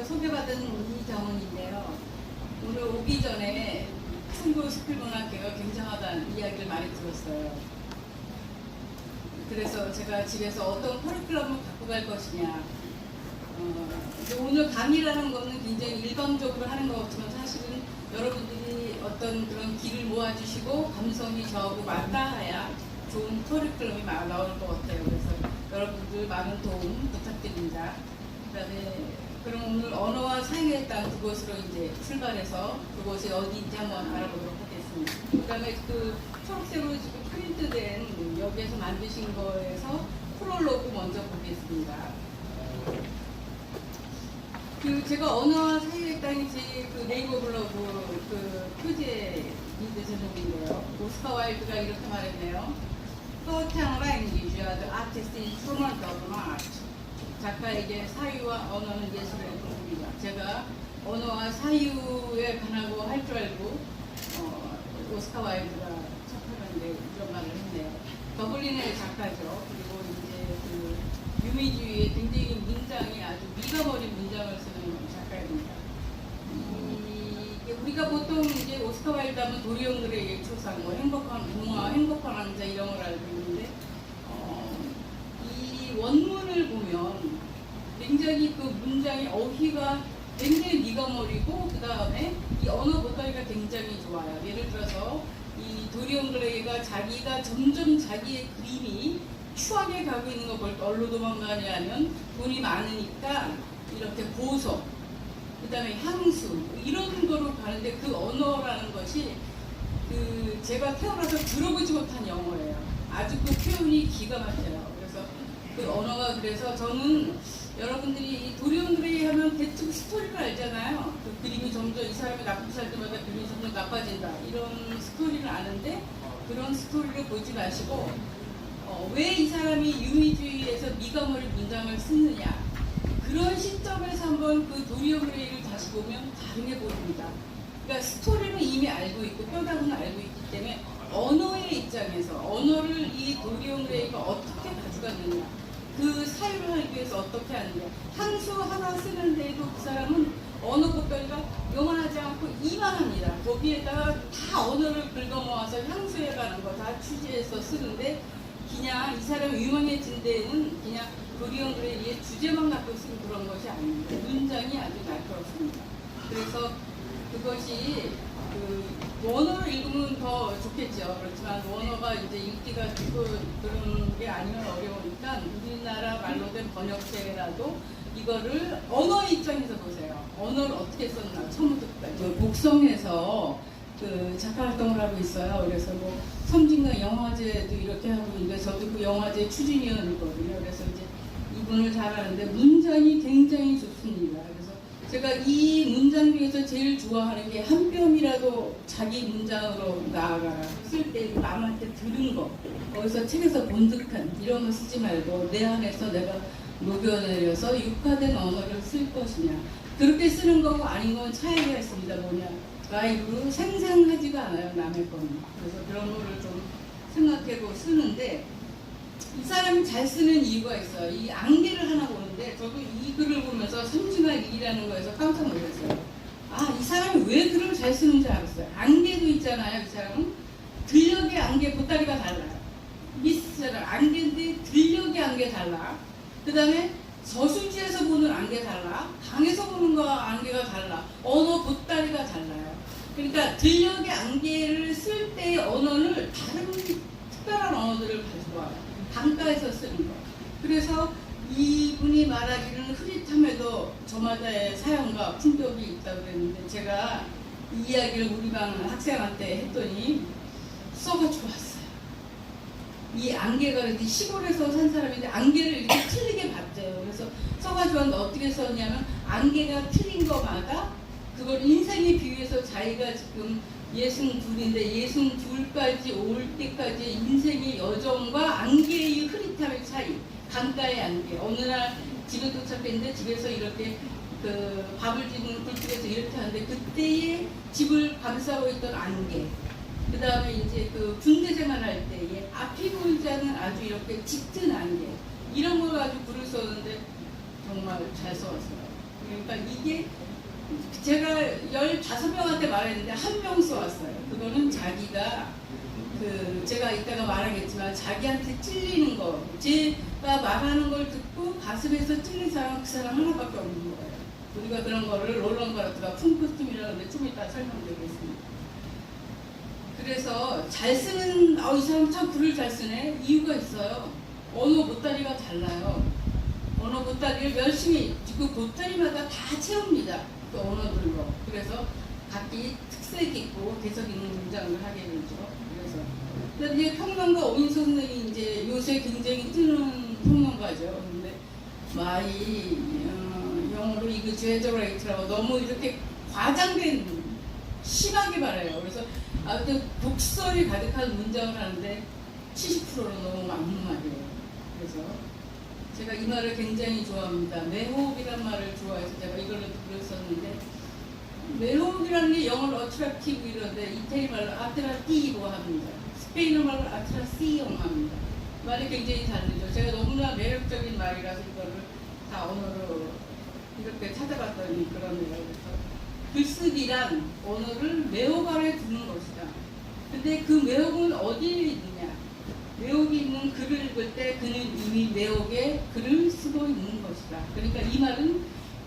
소개받은 이정은인데요. 오늘 오기 전에 충북 스필문학회가 굉장하다는 이야기를 많이 들었어요. 그래서 제가 집에서 어떤 커리큘럼을 갖고 갈 것이냐. 오늘 강의라는 거는 굉장히 일방적으로 하는 것 같지만 사실은 여러분들이 어떤 그런 길을 모아주시고 감성이 저하고 맞닿아야 좋은 커리큘럼이 나올 것 같아요. 그래서 여러분들 많은 도움 부탁드립니다. 그다음에 그럼 오늘 언어와 사회의 땅 그곳으로 이제 출발해서 그곳이 어디인지 한번 알아보도록 하겠습니다. 그다음에 그 초록색으로 지금 프린트된 여기에서 만드신 거에서 프롤로그 먼저 보겠습니다. 제가 언어와 사회의 땅이지 그 네이버 블로그 그 표지에 있는 제목인데요. 오스카 와일드가 이렇게 말했네요. Thought and language are the artist's instrument of art. 작가에게 사유와 언어는 예술의 도구이다. 제가 언어와 사유에 관하고 할 줄 알고 오스카 와일드가 척하는데 이런 말을 했네요. 더블린의 작가죠. 그리고 이제 그 유미주의의 굉장히 문장이 아주 미가 머린 문장을 쓰는 작가입니다. 우리가 보통 이제 오스카 와일드 하면 도리온 그레이의 초상, 뭐 행복한 동화, 행복한 왕자 이런 걸 알고 있는데 이 원문을 보면 굉장히 그 문장의 어휘가 굉장히 미가 머리고 그 다음에 이 언어 보따리가 굉장히 좋아요. 예를 들어서 이 도리온 그레이가 자기가 점점 자기의 그림이 추하게 가고 있는 거 볼 때 얼로 도망가냐 하면 돈이 많으니까 이렇게 보석, 그 다음에 향수 이런 거로 가는데 그 언어라는 것이 그 제가 태어나서 들어보지 못한 영어예요. 아주 그 표현이 기가 막혀요. 그래서 그 언어가 그래서 저는 여러분들이 이 도리온 그레이 하면 대충 스토리를 알잖아요. 그 그림이 점점 이 사람이 나쁘게 살 때마다 그림이 점점 나빠진다 이런 스토리를 아는데 그런 스토리를 보지 마시고 왜 이 사람이 유미주의에서 미가 머리 문장을 쓰느냐 그런 시점에서 한번 그 도리온 그레이를 다시 보면 다르게 보입니다. 그러니까 스토리는 이미 알고 있고 뼈다귀는 알고 있기 때문에 언어의 입장에서 언어를 이 도리온 그레이가 어떻게 가져갔느냐 그 사유를 하기 위해서 어떻게 하느냐 향수 하나 쓰는데도 그 사람은 언어 보따리가 요만하지 않고 이만합니다. 거기에다가 다 언어를 긁어모아서 향수에 가는 거 다 취재해서 쓰는데 그냥 이 사람이 유명해진 데는 그냥 도리온 그레이의 주제만 갖고 쓴 그런 것이 아닙니다. 문장이 아주 날카롭습니다. 그래서 그것이 그 원어를 읽으면 더 좋겠죠. 그렇지만 원어가 이제 읽기가 쉽고 그런 게 아니면 어려우니까 우리나라 말로 된 번역체라도 이거를 언어 입장에서 보세요. 언어를 어떻게 썼나 처음부터 끝까지 곡성에서 그 작가 활동을 하고 있어요. 그래서 뭐 섬진강 영화제도 이렇게 하고 있는데 저도 그 영화제 추진위원이거든요. 그래서 이제 이분을 잘 아는데 문장이 굉장히 좋습니다. 그래서 제가 이 문장 중에서 제일 좋아하는 게 한 뼘이라도 자기 문장으로 나아가 쓸 때 남한테 들은 거 거기서 책에서 본 듯한 이런 거 쓰지 말고 내 안에서 내가 녹여내려서 육화된 언어를 쓸 것이냐 그렇게 쓰는 거고 아닌 건 차이가 있습니다. 뭐냐 라이브로 생생하지가 않아요. 남의 거는. 그래서 그런 거를 좀 생각해보고 쓰는데 이 사람이 잘 쓰는 이유가 있어요. 이 안개를 하나 보는데 저도 이 글을 보면서 섬진강 일이라는 거에서 깜짝 놀랐어요. 아, 이 사람이 왜 글을 잘 쓰는지 알았어요. 안개도 있잖아요. 이 사람은 들녘의 안개 보따리가 달라요. 미스처럼 안개인데 들녘의 안개 달라. 그 다음에 저수지에서 보는 안개 달라. 강에서 보는 거 안개가 달라. 언어 보따리가 달라요. 그러니까 들녘의 안개를 쓸 때의 언어를 다른 특별한 언어들을 가지고 와요. 강가에서 쓰는 거. 그래서 이분이 말하기는 흐릿함에도 저마다의 사연과 품격이 있다고 그랬는데 제가 이 이야기를 우리 반 학생한테 했더니 써가지고 왔어요. 이 안개가 그런데 시골에서 산 사람인데 안개를 이렇게 틀리게 봤대요. 그래서 써가지고 왔는데 어떻게 썼냐면 안개가 틀린 거마다 그걸 인생에 비유해서 자기가 지금 62인데 62까지 올 때까지 인생의 여정과 안개의 흐릿함의 차이 강가의 안개 어느 날 집에 도착했는데 집에서 이렇게 그 밥을 짓는 굴뚝에서 이렇게 하는데 그때의 집을 감싸고 있던 안개 그 다음에 이제 그 군대 생활할 때에 앞이 보이지 않는 아주 이렇게 짙은 안개 이런 걸 가지고 글을 썼는데 정말 잘 써왔어요. 그러니까 이게 제가 15명한테 말했는데 한 명 써왔어요. 그거는 자기가 제가 이따가 말하겠지만 자기한테 찔리는 거, 제가 말하는 걸 듣고 가슴에서 찔린 사람 그 사람 하나밖에 없는 거예요. 우리가 그런 거를 롤런 바르트가 품코스튬이라고 하는데 좀 이따 설명드리겠습니다. 그래서 잘 쓰는 이 사람 참 글을 잘 쓰네 이유가 있어요. 언어 보따리가 달라요. 언어 보따리를 열심히 그 보따리마다 다 채웁니다. 그 언어들로. 그래서 각기 특색 있고 개성 있는 문장을 하게 되죠. 그래서 이제 평론가 오인수 선생이 이제 요새 굉장히 뜨는 평론가죠. 근데 영어로 이거 제저레이트라고 너무 이렇게 과장된 심하게 말해요. 그래서 아무튼 독설이 가득한 문장을 하는데 70%는 너무 막무가내요. 그래서 제가 이 말을 굉장히 좋아합니다. 매혹이란 말을 좋아해서 제가 이걸로 들었었는데, 매혹이라는 게 영어로 어트랙티브 이런데 이태리 말로 아트라티보 합니다. 스페인어 말로 아트라시옹 합니다. 말이 굉장히 다르죠. 제가 너무나 매력적인 말이라서 이거를 다 언어로 이렇게 찾아봤더니 그러네요. 그래서 글쓰기란 언어를 매혹 아래 두는 것이다. 근데 그 매혹은 어디에 있느냐? 매혹이 있는 글을 읽을 때 그는 이미 매혹의 글을 쓰고 있는 것이다. 그러니까 이 말은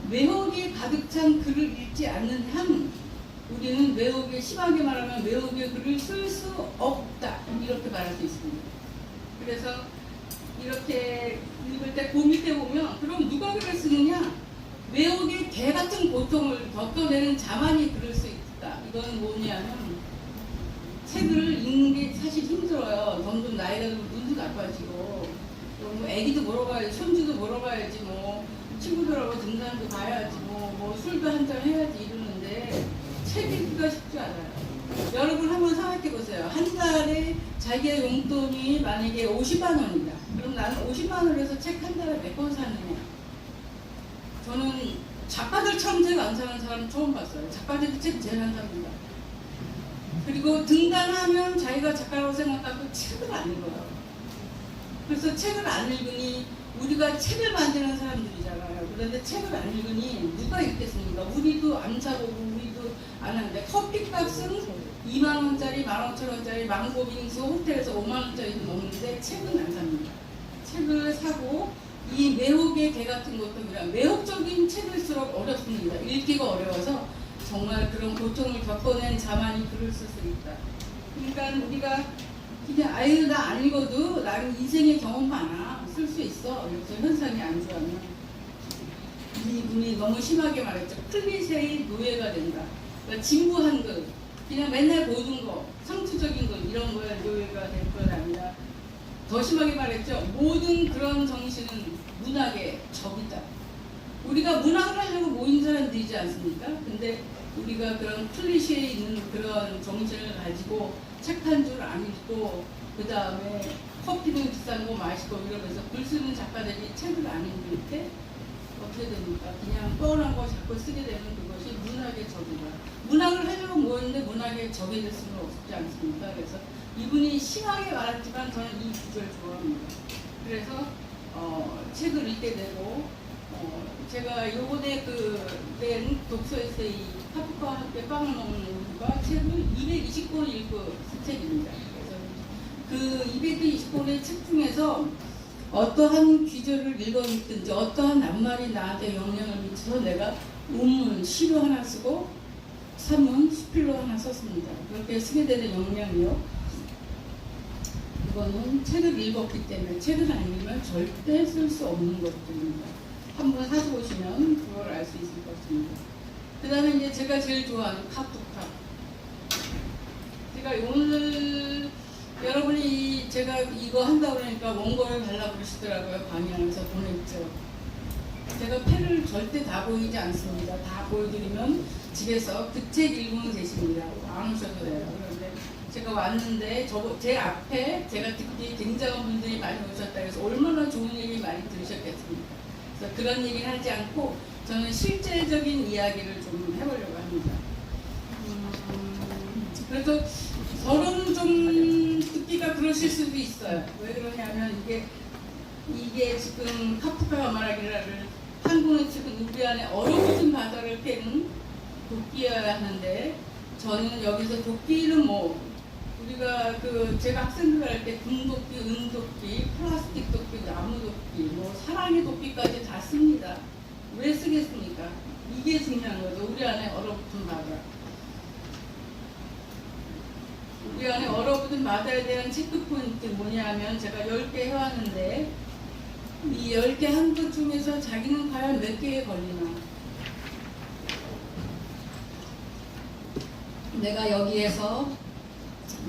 매혹이 가득 찬 글을 읽지 않는 한 우리는 매혹에, 심하게 말하면 매혹의 글을 쓸 수 없다. 이렇게 말할 수 있습니다. 그래서 이렇게 읽을 때 그 밑에 보면 그럼 누가 글을 쓰느냐? 매혹의 개 같은 고통을 겪어내는 자만이 글을 수 있다. 이건 뭐냐면 책을 읽는 게 사실 힘들어요. 점점 나이가 들면 눈도 나빠지고, 뭐 애기도 보러 가야지, 손주도 보러 가야지, 뭐 친구들하고 등산도 가야지, 뭐 술도 한잔 해야지 이러는데 책 읽기가 쉽지 않아요. 여러분 한번 생각해 보세요. 한 달에 자기의 용돈이 만약에 50만 원이다. 그럼 나는 50만 원에서 책 한 달에 몇 권 사느냐? 저는 작가들처럼 책 안 사는 사람 처음 봤어요. 작가들이 책 제일 안 삽니다. 그리고 등단하면 자기가 작가라고 생각하고 책을 안 읽어요. 그래서 책을 안 읽으니 우리가 책을 만드는 사람들이잖아요. 그런데 책을 안 읽으니 누가 읽겠습니까? 우리도 안 사보고 우리도 안 하는데 커피값은 2만 원짜리, 15,000원짜리 망고빙수 호텔에서 5만 원짜리도 먹는데 책은 안 삽니다. 책을 사고 이 매혹의 개 같은 것도 그냥 매혹적인 책일수록 어렵습니다. 읽기가 어려워서 정말 그런 고통을 겪어낸 자만이 글을 쓸 수 있다. 그러니까 우리가 그냥 아유 나 안 읽어도 나는 인생의 경험 많아 쓸 수 있어. 이렇게 현상이 안 좋아하면 이분이 너무 심하게 말했죠. 클리셰의 노예가 된다. 그러니까 진부한 것, 그냥 맨날 보는 거, 상투적인 것 이런 거에 노예가 될 건 아니라 더 심하게 말했죠. 모든 그런 정신은 문학의 적이다. 우리가 문학을 하려고 모인 사람들이지 않습니까? 근데 우리가 그런 클리셰에 있는 그런 정신을 가지고 책 한 줄 안 읽고 그 다음에 커피는 비싼 거 마시고 이러면서 글 쓰는 작가들이 책을 안 읽을 때 어떻게 됩니까? 그냥 뻔한 거 자꾸 쓰게 되면 그것이 문학의 적이다. 문학을 하려고 모였는데 문학의 적이 될 수는 없지 않습니까? 그래서 이분이 심하게 말했지만 저는 이 구절을 좋아합니다. 그래서 책을 읽게 되고 제가 요번에 낸 독서에서 이 카프카와 함께 빵을 먹는 이유가 책을 220권 읽고 쓴 책입니다. 그래서 그 220권의 책 중에서 어떠한 귀절을 읽어 읽든지 어떠한 낱말이 나한테 영향을 미쳐서 내가 논문, 시로 하나 쓰고 산문, 수필로 하나 썼습니다. 그렇게 쓰게 되는 영향이요. 이거는 책을 읽었기 때문에 책을 안 읽으면 절대 쓸 수 없는 것들입니다. 한번 사보시면 그걸 알 수 있을 것 같습니다. 그 다음에 이제 제가 제일 좋아하는 카프카. 제가 오늘 여러분이 제가 이거 한다고 그러니까 원고를 달라고 그러시더라고요. 강의하면서 보냈죠. 제가 패를 절대 다 보이지 않습니다. 다 보여드리면 집에서 그 책 읽으면 되십니다. 안 오셔도 돼요. 그런데 제가 왔는데 제 앞에 제가 듣기에 굉장한 분들이 많이 오셨다 해서 얼마나 좋은 얘기 많이 들으셨겠습니까? 그래서 그런 얘기를 하지 않고 저는 실제적인 이야기를 좀 해보려고 합니다. 그래도 저는 좀 듣기가 그러실 수도 있어요. 왜 그러냐면 이게 지금 카프카가 말하기를 항구는 측은 우리 안에 얼어붙은 바다를 캐는 도끼여야 하는데 저는 여기서 도끼는 뭐 우리가 그 제가 학생들 할 때 금도끼, 은도끼, 플라스틱 도끼, 나무 도끼, 뭐 사랑의 도끼까지 다 씁니다. 왜 쓰겠습니까? 이게 중요한 거죠. 우리 안에 얼어붙은 바다. 우리 안에 얼어붙은 바다에 대한 체크포인트 뭐냐면 제가 10개 해왔는데 이 10개 한 것 중에서 자기는 과연 몇 개에 걸리나. 내가 여기에서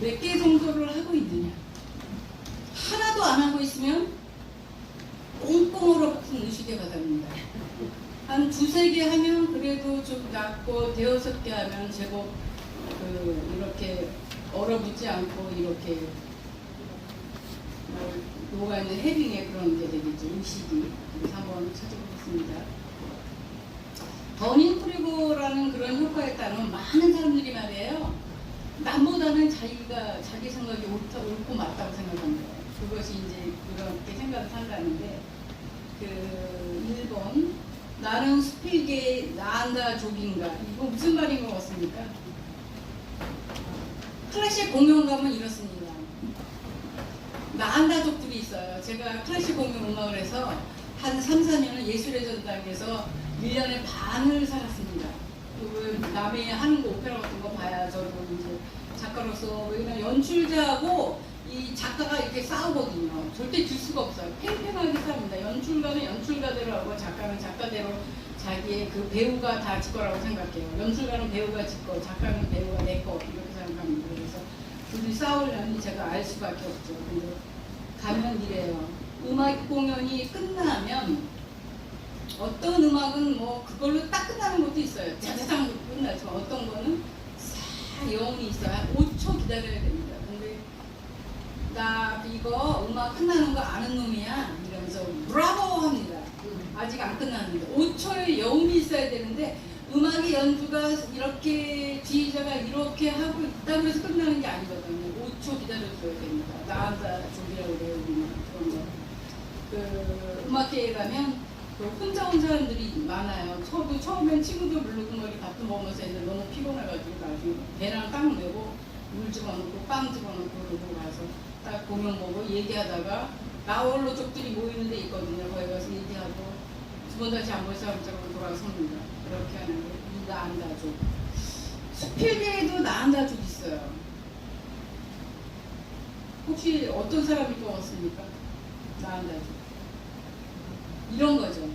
몇 개 정도를 하고 있느냐. 하나도 안 하고 있으면 꽁꽁 얼어붙은 의식의 바다입니다. 한 2-3개 하면 그래도 좀 낫고 5-6개 하면 제법 이렇게 얼어붙지 않고 이렇게 녹아있는 해빙의 그런 게 되겠죠. 의식이. 그래서 한번 찾아보겠습니다. 버닝프리고라는 그런 효과에 따른 많은 사람들이 말이에요. 남보다는 자기 생각이 옳고 맞다고 생각합니다. 그것이 이제 그렇게 생각을 한다는데, 1번, 나는 수필계의 나한다 족인가. 이거 무슨 말인 것 같습니까? 클래식 공연가면 이렇습니다. 나한다족들이 있어요. 제가 클래식 공연 음악을 해서 한 3-4년을 예술의 전당에서 1년의 반을 살았습니다. 남이 하는 거 오페라 같은 거 봐야 저도 이제 작가로서 왜냐면 연출자하고 이 작가가 이렇게 싸우거든요. 절대 줄 수가 없어요. 팽팽하게 싸웁니다. 연출가는 연출가대로 하고 작가는 작가대로 자기의 그 배우가 다 질 거라고 생각해요. 연출가는 배우가 질 거, 작가는 배우가 내 거 이렇게 생각합니다. 그래서 둘이 싸우려니 제가 알 수밖에 없죠. 근데 가면 이래요. 음악 공연이 끝나면 어떤 음악은 뭐 그걸로 딱 끝나는 것도 있어요. 짜자장 끝나지만 어떤 거는 싹 여운이 있어요. 한 5초 기다려야 됩니다. 근데 나 이거 음악 끝나는 거 아는 놈이야 이러면서 브라보 합니다. 아직 안 끝났는데 5초의 여운이 있어야 되는데 음악의 연주가 이렇게 지휘자가 이렇게 하고 있다고 해서 끝나는 게 아니거든요. 5초 기다려줘야 됩니다. 나한다 조기라고 그래요. 그런 거. 음악회에 가면 혼자 온 사람들이 많아요. 저도 처음엔 친구들 부르고 머리 밥도 먹으면서 했는데 너무 피곤해가지고 나중에 배랑 딱 메고 물 집어넣고 빵 집어넣고 그러고 가서 딱 공연 보고 얘기하다가 나홀로족들이 모이는 데 있거든요. 거기 가서 얘기하고 두 번 다시 안 볼 사람처럼 돌아섭니다. 그렇게 하는 게 이 나한다족. 수필계에도 나한다족 있어요. 혹시 어떤 사람일 것 같습니까? 나한다족. 이런 거죠.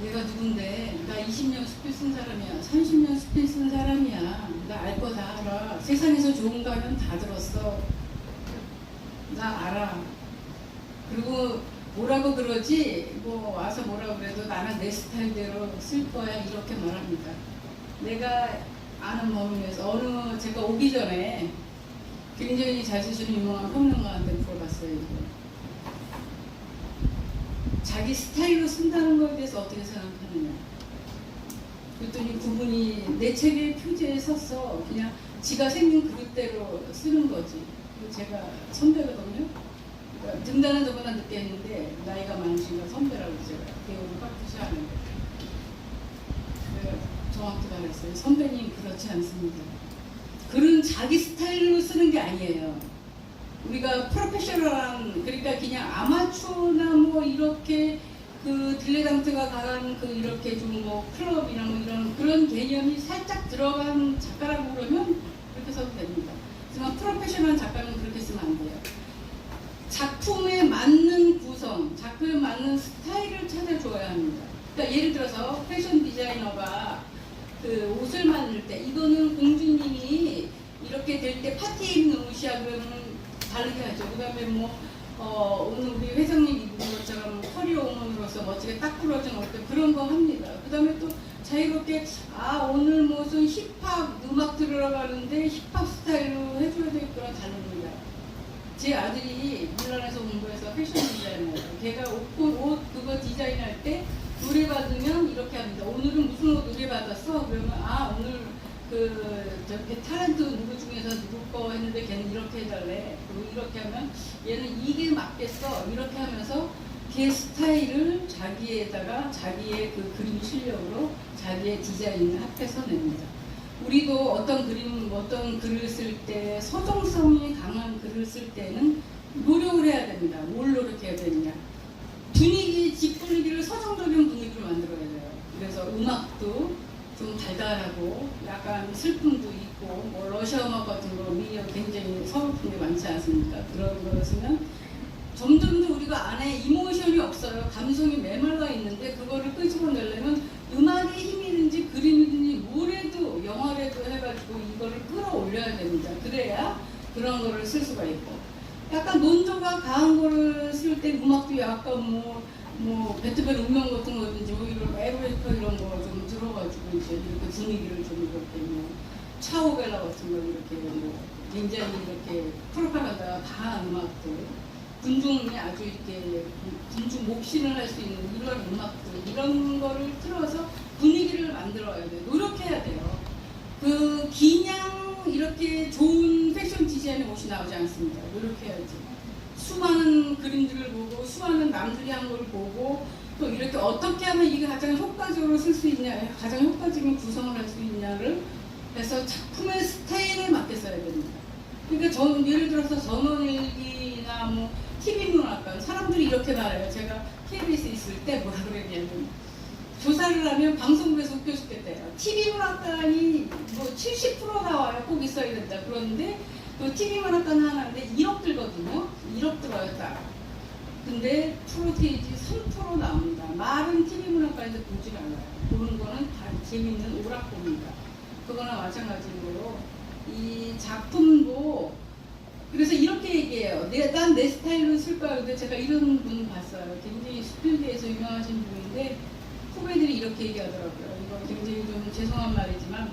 얘가 누군데, 나 20년 수필 쓴 사람이야. 30년 수필 쓴 사람이야. 나 알 거 다 알아. 세상에서 좋은 거 하면 다 들었어. 나 알아. 그리고 뭐라고 그러지? 뭐 와서 뭐라고 그래도 나는 내 스타일대로 쓸 거야. 이렇게 말합니다. 내가 아는 범위에서 제가 오기 전에 굉장히 잘 쓰시는 유명한 평론가한테 물어봤어요. 이거. 자기 스타일로 쓴다는 거에 대해서 어떻게 생각하느냐. 그랬더니 그분이 내 책의 표지에 섰어. 그냥 지가 생긴 그릇대로 쓰는 거지. 제가 선배거든요. 그러니까 등단은 저보다 늦게 했는데 나이가 많으신가 선배라고 제가 배우를 깍듯이 하는데 내가 정확히 말했어요. 선배님 그렇지 않습니다. 글은 자기 스타일로 쓰는 게 아니에요. 우리가 프로페셔널한, 그러니까 그냥 아마추어나 뭐 이렇게 딜레당트가 강한 이렇게 좀 뭐 클럽이나 뭐 이런 그런 개념이 살짝 들어간 작가라고 그러면 그렇게 써도 됩니다. 하지만 프로페셔널한 작가는 그렇게 쓰면 안 돼요. 작품에 맞는 구성, 작품에 맞는 스타일을 찾아줘야 합니다. 그러니까 예를 들어서 패션 디자이너가 옷을 만들 때 이거는 공주님이 이렇게 될 때 파티에 입는 옷이야 그러면 다르게 하죠. 그 다음에 오늘 우리 회장님 입은 것처럼 커리어 오문으로서 멋지게 딱 부러진 옷들 그런 거 합니다. 그 다음에 또 자유롭게 오늘 무슨 힙합 음악 들어가는데 힙합 스타일로 해줘야 되겠구나 다릅니다. 제 아들이 밀란에서 공부해서 패션 디자이너예요. 걔가 옷 그거 디자인할 때 의뢰 받으면 이렇게 합니다. 오늘은 무슨 옷 의뢰 받았어? 그러면 오늘 저렇게 타렌트 누구 중에서 누구 거 했는데 걔는 이렇게 해달래. 그리고 이렇게 하면 얘는 이게 맞겠어. 이렇게 하면서 걔 스타일을 자기에다가 자기의 그 그림 실력으로 자기의 디자인을 합해서 냅니다. 우리도 어떤 그림, 어떤 글을 쓸 때 서정성이 강한 글을 쓸 때는 노력을 해야 됩니다. 뭘 노력해야 되느냐? 분위기, 집 분위기를 서정적인 분위기로 만들어야 돼요. 그래서 음악도 좀 달달하고 약간 슬픔도 있고 뭐 러시아 음악 같은 거 미디어 굉장히 서글픈 게 많지 않습니까? 그런 걸 쓰면 점점 더 우리가 안에 이모션이 없어요. 감성이 메말라 있는데 그거를 끄집어내려면 음악의 힘이든지 그림이든지 뭐래도 영화라도 해가지고 이거를 끌어올려야 됩니다. 그래야 그런 거를 쓸 수가 있고 약간 논조가 강한 거를 쓸 때 음악도 약간 뭐 베토벤 운명 같은 거든지 뭐 이런 에브레이커 이런 거 좀 들어가지고 이제 이렇게 분위기를 좀 이렇게 뭐 차오벨라 같은 거 이렇게 뭐 굉장히 이렇게 프로파간다 강한 음악들 군중이 아주 이렇게 군중 목신을 할 수 있는 이런 음악들 이런 거를 틀어서 분위기를 만들어야 돼요. 노력해야 돼요. 그 그냥 이렇게 좋은 패션 디자인의 옷이 나오지 않습니다. 노력해야지. 수많은 그림들을 보고 수많은 남들이 한 걸 보고 또 이렇게 어떻게 하면 이게 가장 효과적으로 쓸 수 있냐 가장 효과적인 구성을 할 수 있냐를 해서 작품의 스타일에 맞게 써야 됩니다. 그러니까 예를 들어서 전원일기나 뭐 TV문학관 사람들이 이렇게 말해요. 제가 KBS 있을 때 뭐라 그랬냐면 조사를 하면 방송국에서 웃겨 죽겠대요. TV문학관이 뭐 70% 나와요. 꼭 있어야 된다. 그런데 그 TV문학관 하나인데 1억 들거든요. 1억 들어요 딱. 근데 프로테이지 3% 나옵니다. 말은 TV문학관에서 보질 않아요. 보는 거는 다 재밌는 오락봅니다. 그거나 마찬가지로 이 작품도 그래서 이렇게 얘기해요. 난 내 스타일로 쓸 거야. 근데 제가 이런 분 봤어요. 굉장히 스필드에서 유명하신 분인데 후배들이 이렇게 얘기하더라고요. 이거 굉장히 좀 죄송한 말이지만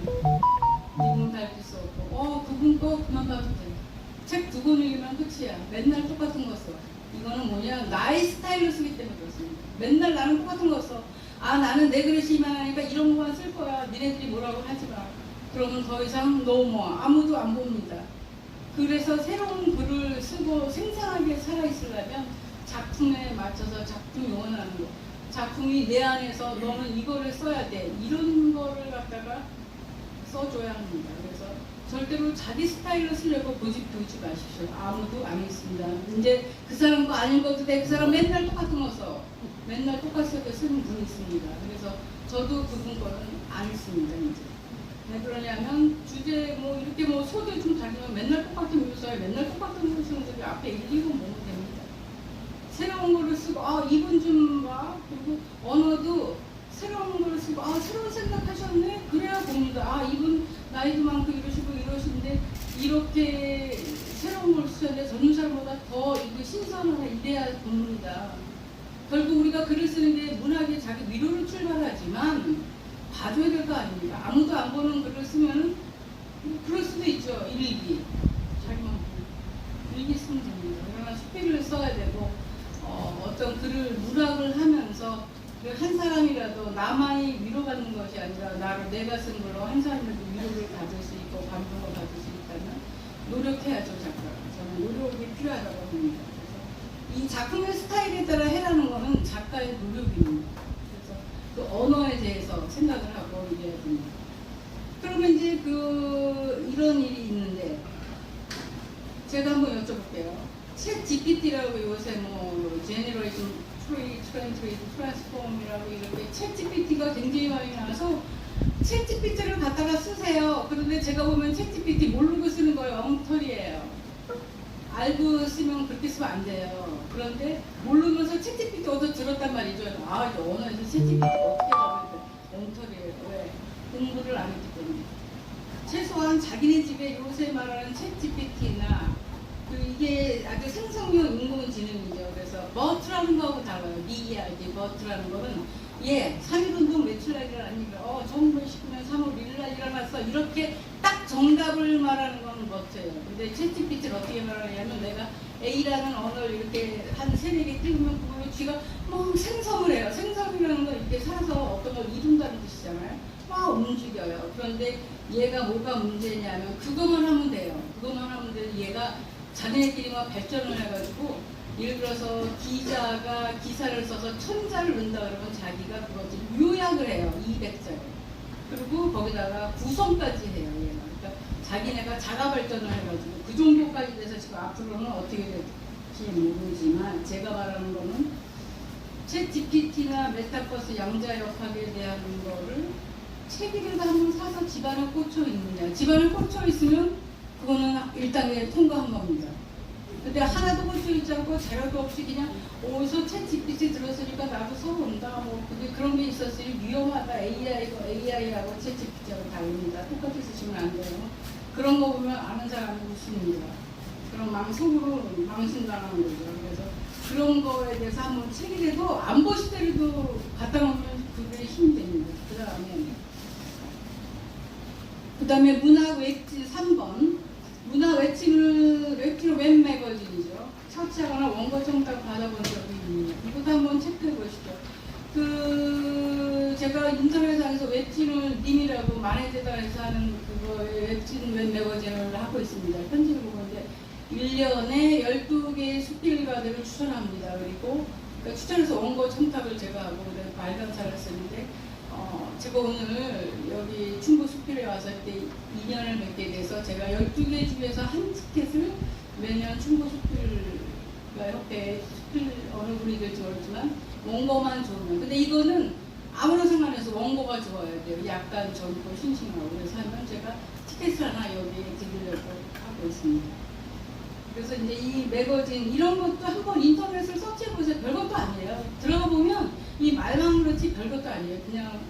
이분 밝힐 수 없고 그분 거 그만 봐도 돼. 책 2권 읽으면 끝이야. 맨날 똑같은 거 써. 이거는 뭐냐 나의 스타일로 쓰기 때문에 그렇습니다. 맨날 나는 똑같은 거 써. 나는 내 그릇이 이만하니까 이런 거만 쓸 거야. 니네들이 뭐라고 하지 마. 그러면 더 이상 아무도 안 봅니다. 그래서 새로운 글을 쓰고 생생하게 살아있으려면 작품에 맞춰서 작품 용언하는 거. 작품이 내 안에서 너는 이거를 써야 돼. 이런 거를 갖다가 써줘야 합니다. 그래서 절대로 자기 스타일로 쓰려고 고집 부리지 마십시오. 아무도 안 있습니다. 이제 그 사람 거 안 읽어도 돼. 그 사람 맨날 똑같은 거 써. 맨날 똑같이 쓰는 분이 있습니다. 그래서 저도 그분 거는 안 읽습니다. 이제. 왜 그러냐면 주제 뭐 이렇게 뭐 소재 좀 다르면 맨날 똑같은 묘사에 맨날 똑같은 묘사들이 앞에 1, 2번 보면 됩니다. 새로운 거를 쓰고 이분 좀 봐. 그리고 언어도 새로운 거를 쓰고 새로운 생각하셨네? 그래야 봅니다. 이분 나이도 많고 이러시는데 이렇게 새로운 걸 쓰셨는데 젊은 사람보다 더 이거 신선하다 이래야 봅니다. 결국 우리가 글을 쓰는 게 문학의 자기 위로를 출발하지만 봐줘야 될 거 아닙니까? 아무도 안 보는 글을 쓰면 그럴 수도 있죠. 일기. 자기만 보고. 일기 쓰면 됩니다. 그러나 수필을 써야 되고 어떤 글을 문학을 하면서 그 한 사람이라도 나만이 위로받는 것이 아니라 내가 쓴 걸로 한 사람이라도 위로를 받을 수 있고 감동을 받을 수 있다면 노력해야죠. 작가가. 저는 노력이 필요하다고 봅니다. 그래서 이 작품의 스타일에 따라 해라는 것은 작가의 노력입니다. 그 언어에 대해서 생각을 하고 이래야 됩니다. 그러면 이제 이런 일이 있는데 제가 한번 여쭤볼게요. 챗 GPT라고 요새 뭐 제너레이션 트랜스폼이라고 이렇게 챗 GPT가 굉장히 많이 나와서 챗 GPT를 갖다가 쓰세요. 그런데 제가 보면 챗 GPT 모르고 쓰는 거예요. 엉터리예요. 알고 쓰면 그렇게 쓰면 안 돼요. 그런데 모르면서 챗 GPT 어디서 들었단 말이죠. 이제 언어에서 챗 GPT가 어떻게 나오는데 엉터리예요. 왜? 공부를 안 했기 때문에. 최소한 자기네 집에 요새 말하는 챗 GPT나 이게 아주 생성형 인공지능이죠. 그래서 버트라는 거하고 달라요. BERT 버트라는 거는 3.1운동 며칠 날 일어났니까 1919년 3월 1일 날 일어났어. 이렇게 딱 정답을 말하는 건 버트예요. 근데 챗 GPT를 어떻게 말하냐면 내가 A라는 언어를 이렇게 한 3-4개 띄우면 그걸로 쥐가 막 생성을 해요. 생성이라는 건 이렇게 살아서 어떤 걸 이룬다는 뜻이잖아요. 막 움직여요. 그런데 얘가 뭐가 문제냐면 그것만 하면 돼요. 그것만 하면 돼요. 얘가 자기네끼리만 발전을 해가지고 예를 들어서 기자가 기사를 써서 1000자를 넣는다 그러면 자기가 그것을 요약을 해요. 200자를. 그리고 거기다가 구성까지 해요. 얘가. 그러니까 자기네가 자가 발전을 해가지고 그 정도까지 돼서 지금 앞으로는 어떻게 될지 모르지만 제가 말하는 거는 챗 GPT나 메타버스 양자역학에 대한 거를 책이라도 한번 사서 집안에 꽂혀 있느냐. 집안에 꽂혀 있으면 그거는 1단계 통과한 겁니다. 근데 하나도 꽂혀 있지 않고 자료도 없이 그냥 어디서 챗 GPT 들었으니까 나도 써본다. 뭐 근데 그런 게 있었으니 위험하다. AI하고 챗 GPT하고 다릅니다. 똑같이 쓰시면 안 돼요. 그런 거 보면 아는 사람이 웃습니다. 그럼 속으로 망신당하는 거죠. 그래서 그런 거에 대해서 한번 책이라도 안 보시더라도 갖다 놓으면 그게 힘이 됩니다. 그 다음에 문학 웹진 3번. 문학 웹진은 웹 매거진이죠. 처치하거나 원고 청탁 받아본 적이 있네요. 이것도 한번 체크해 보시죠. 제가 인터넷상에서 웹진을 님이라고 만해재단에서 하는 그거에 웹진 웹 매거진을 하고 있습니다. 편지를 보고 있는데 1년에 12개의 수필가들을 추천합니다. 그리고 그러니까 추천해서 원고 청탁을 제가 하고 발간사를 쓰는데 제가 오늘 여기 충북 수필에 와서 때 2년을 맺게 돼서 제가 12개 중에서 한 티켓을 매년 충북 수필가 협회에 수필 어느 분이 될지 모르지만 원고만 좋으면 근데 이거는 아무나 상관해서 원고가 좋아야 돼요. 약간 젊고 싱싱하고 그래서 하면 제가 티켓을 하나 여기에 드리려고 하고 있습니다. 그래서 이제 이 매거진 이런 것도 한번 인터넷을 서치해 보세요. 별것도 아니에요. 들어가 보면 이 말만 그렇지 별것도 아니에요. 그냥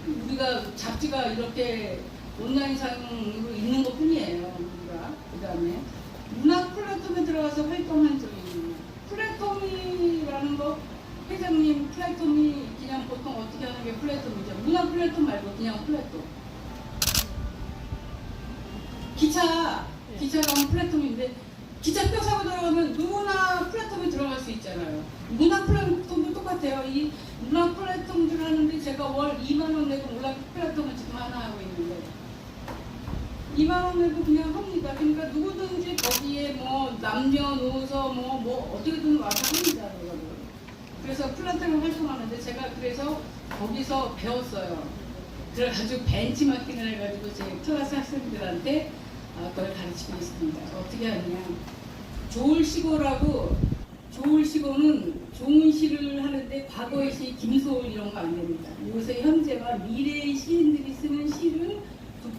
우리가 잡지가 이렇게 온라인상으로 있는 것 뿐이에요. 우리가 그 다음에 문학 플랫폼에 들어가서 활동한 적이 있는 플랫폼이라는 거 회장님 플랫폼이 그냥 보통 어떻게 하는 게 플랫폼이죠. 문학 플랫폼 말고 그냥 플랫폼. 기차가 플랫폼인데 기차표 사고 들어가면 누구나 플랫폼에 들어갈 수 있잖아요. 문학 플랫폼도 똑같아요. 이 문학 플랫폼들 하는데 제가 월 2만원 내고 문학 플랫폼을 지금 하나 하고 있는데 2만원 내고 그냥 합니다. 그러니까 누구든지 거기에 뭐 남녀노소 뭐 어떻게든 와서 합니다. 그래서 플랫폼을 활동하는데 제가 그래서 거기서 배웠어요. 그래가지고 벤치마킹을 해가지고 제 클래스 학생들한테 그걸 가르치고 있습니다. 어떻게 하느냐. 조울시고라고 조울시고는 좋은 시를 하는데 과거의 시 김소울 이런 거 안 됩니다. 요새 현재와 미래의 시인들이 쓰는 시를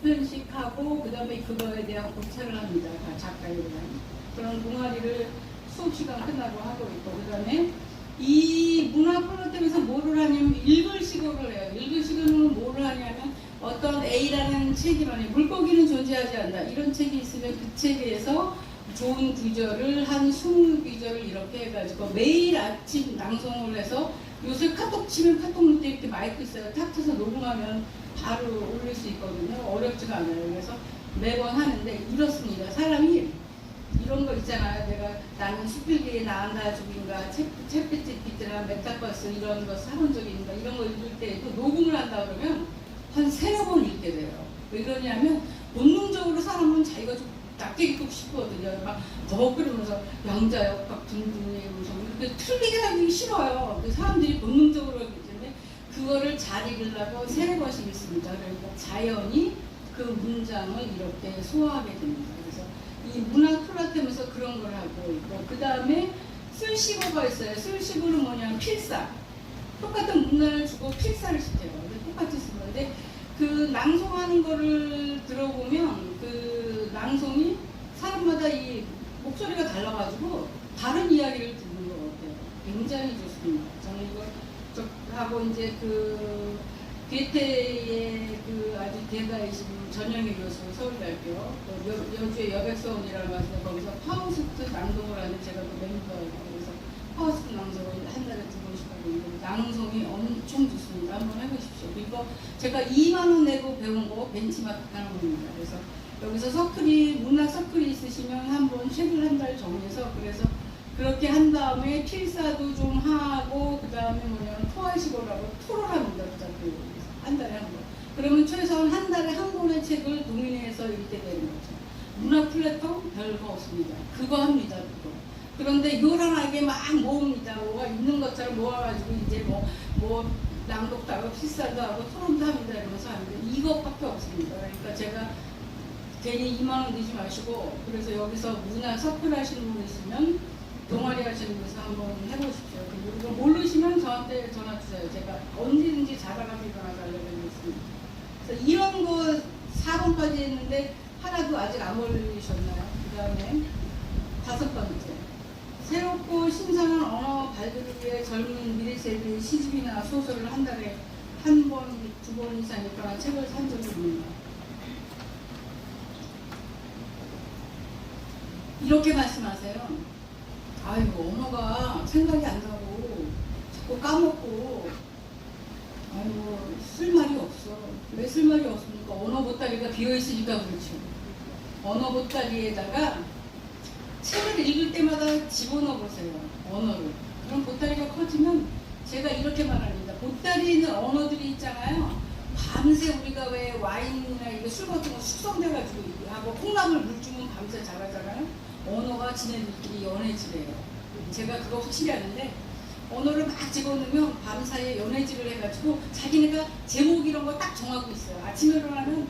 2편씩 하고 그 다음에 그거에 대한 고찰을 합니다. 작가에 대한 그런 동아리를 수업 시간 끝나고 하고 있고 그 다음에 이 문화 플랫폼에서 뭐를 하냐면 읽을시고를 해요. 읽을시고는 뭐를 하냐면 어떤 A라는 책이 만약 물고기는 존재하지 않는다 이런 책이 있으면 그 책에서 좋은 구절을 한 20구절을 이렇게 해가지고 매일 아침 낭송을 해서 요새 카톡 치면 카톡 밑에 이렇게 마이크 있어요. 탁 쳐서 녹음하면 바로 올릴 수 있거든요. 어렵지가 않아요. 그래서 매번 하는데 이렇습니다. 사람이 이런 거 있잖아요. 나는 수필기에 나간다 죽인가 챗 GPT나 메타버스 이런 거 사본 적이 있는가 이런 거 읽을 때도 녹음을 한다 그러면 한 3-4번 읽게 돼요. 왜 그러냐면 본능적으로 사람은 자기가 좀 낮게 읽고 싶거든요. 막 버벅거리면서 양자역학 둥둥이 이러면서 이렇게 틀리게 하기 싫어요. 사람들이 본능적으로 하기 때문에 그거를 잘 읽으려고 3-4번씩 읽습니다. 그러니까 자연히 그 문장을 이렇게 소화하게 됩니다. 그래서 이 문학 플랫폼에서 그런 걸 하고 있고 그 다음에 쓸시고가 있어요. 쓸시고는 뭐냐면 필사. 똑같은 문단을 주고 필사를 시켜요. 똑같이 쓰는 건데 그 낭송하는 거를 들어보면 그 낭송이 사람마다 이 목소리가 달라가지고 다른 이야기를 듣는 것 같아요. 굉장히 좋습니다. 저는 이거 하고 이제 그 괴테의 그 아주 대가이신 전영희 교수 서울대학교 여주의 여백서원이라는 곳에 거기서 파우스트 낭송을 하는 제가 그 멤버예요. 그래서 파우스트 낭송을 한 달에 2번씩 하고 있는데 낭송이 엄청 좋습니다. 한번 해보십시오. 이거 제가 2만원 내고 배운 거 벤치마크 하는 겁니다. 그래서 여기서 서클이 문학 서클이 있으시면 한번 책을 한 달 정해서 그래서 그렇게 한 다음에 필사도 좀 하고 그 다음에 뭐냐면 토하시고라고 토론합니다. 한 달에 한 번. 그러면 최소한 한 달에 한 권의 책을 동인해서 읽게 되는 거죠. 문학 플랫폼 별거 없습니다. 그거 합니다. 그거. 그런데 요란하게 막 모읍니다. 뭐가 있는 것처럼 모아가지고 이제 뭐 낭독도 하고 필사도 하고 토론도 합니다. 이러면서 하는데 이것밖에 없습니다. 그러니까 제가 괜히 2만 원 내지 마시고, 그래서 여기서 문화 서클 하시는 분 있으면 동아리 하시는 분에서 한번 해보십시오. 그리고 모르시면 저한테 전화 주세요. 제가 언제든지 자다가도 일어나서 알려드리겠습니다. 그래서 이런 거 4번까지 했는데 하나도 아직 안 올리셨나요? 그 다음에 5번째. 새롭고 신선한 언어 발굴을 위해 젊은 미래 세대의 시집이나 소설을 한 달에 1번, 2번 이상 읽거나 책을 산 적이 없습니다. 이렇게 말씀하세요. 아이고, 언어가 생각이 안 나고 자꾸 까먹고, 아이고, 쓸 말이 없어. 왜 쓸 말이 없습니까? 언어 보따리가 비어있으니까 그렇죠. 언어 보따리에다가 책을 읽을 때마다 집어넣어 보세요. 언어를. 그럼 보따리가 커지면 제가 이렇게 말합니다. 보따리에 있는 언어들이 있잖아요. 밤새 우리가 왜 와인이나 이거 술 같은 거 숙성돼가지고 하고 콩나물 물 주면 밤새 자라잖아요. 언어가 지네들끼리 연애질해요. 제가 그거 확실히 아는데 언어를 막 집어넣으면 밤사이에 연애질을 해가지고 자기네가 제목 이런 거 딱 정하고 있어요. 아침에 일어나면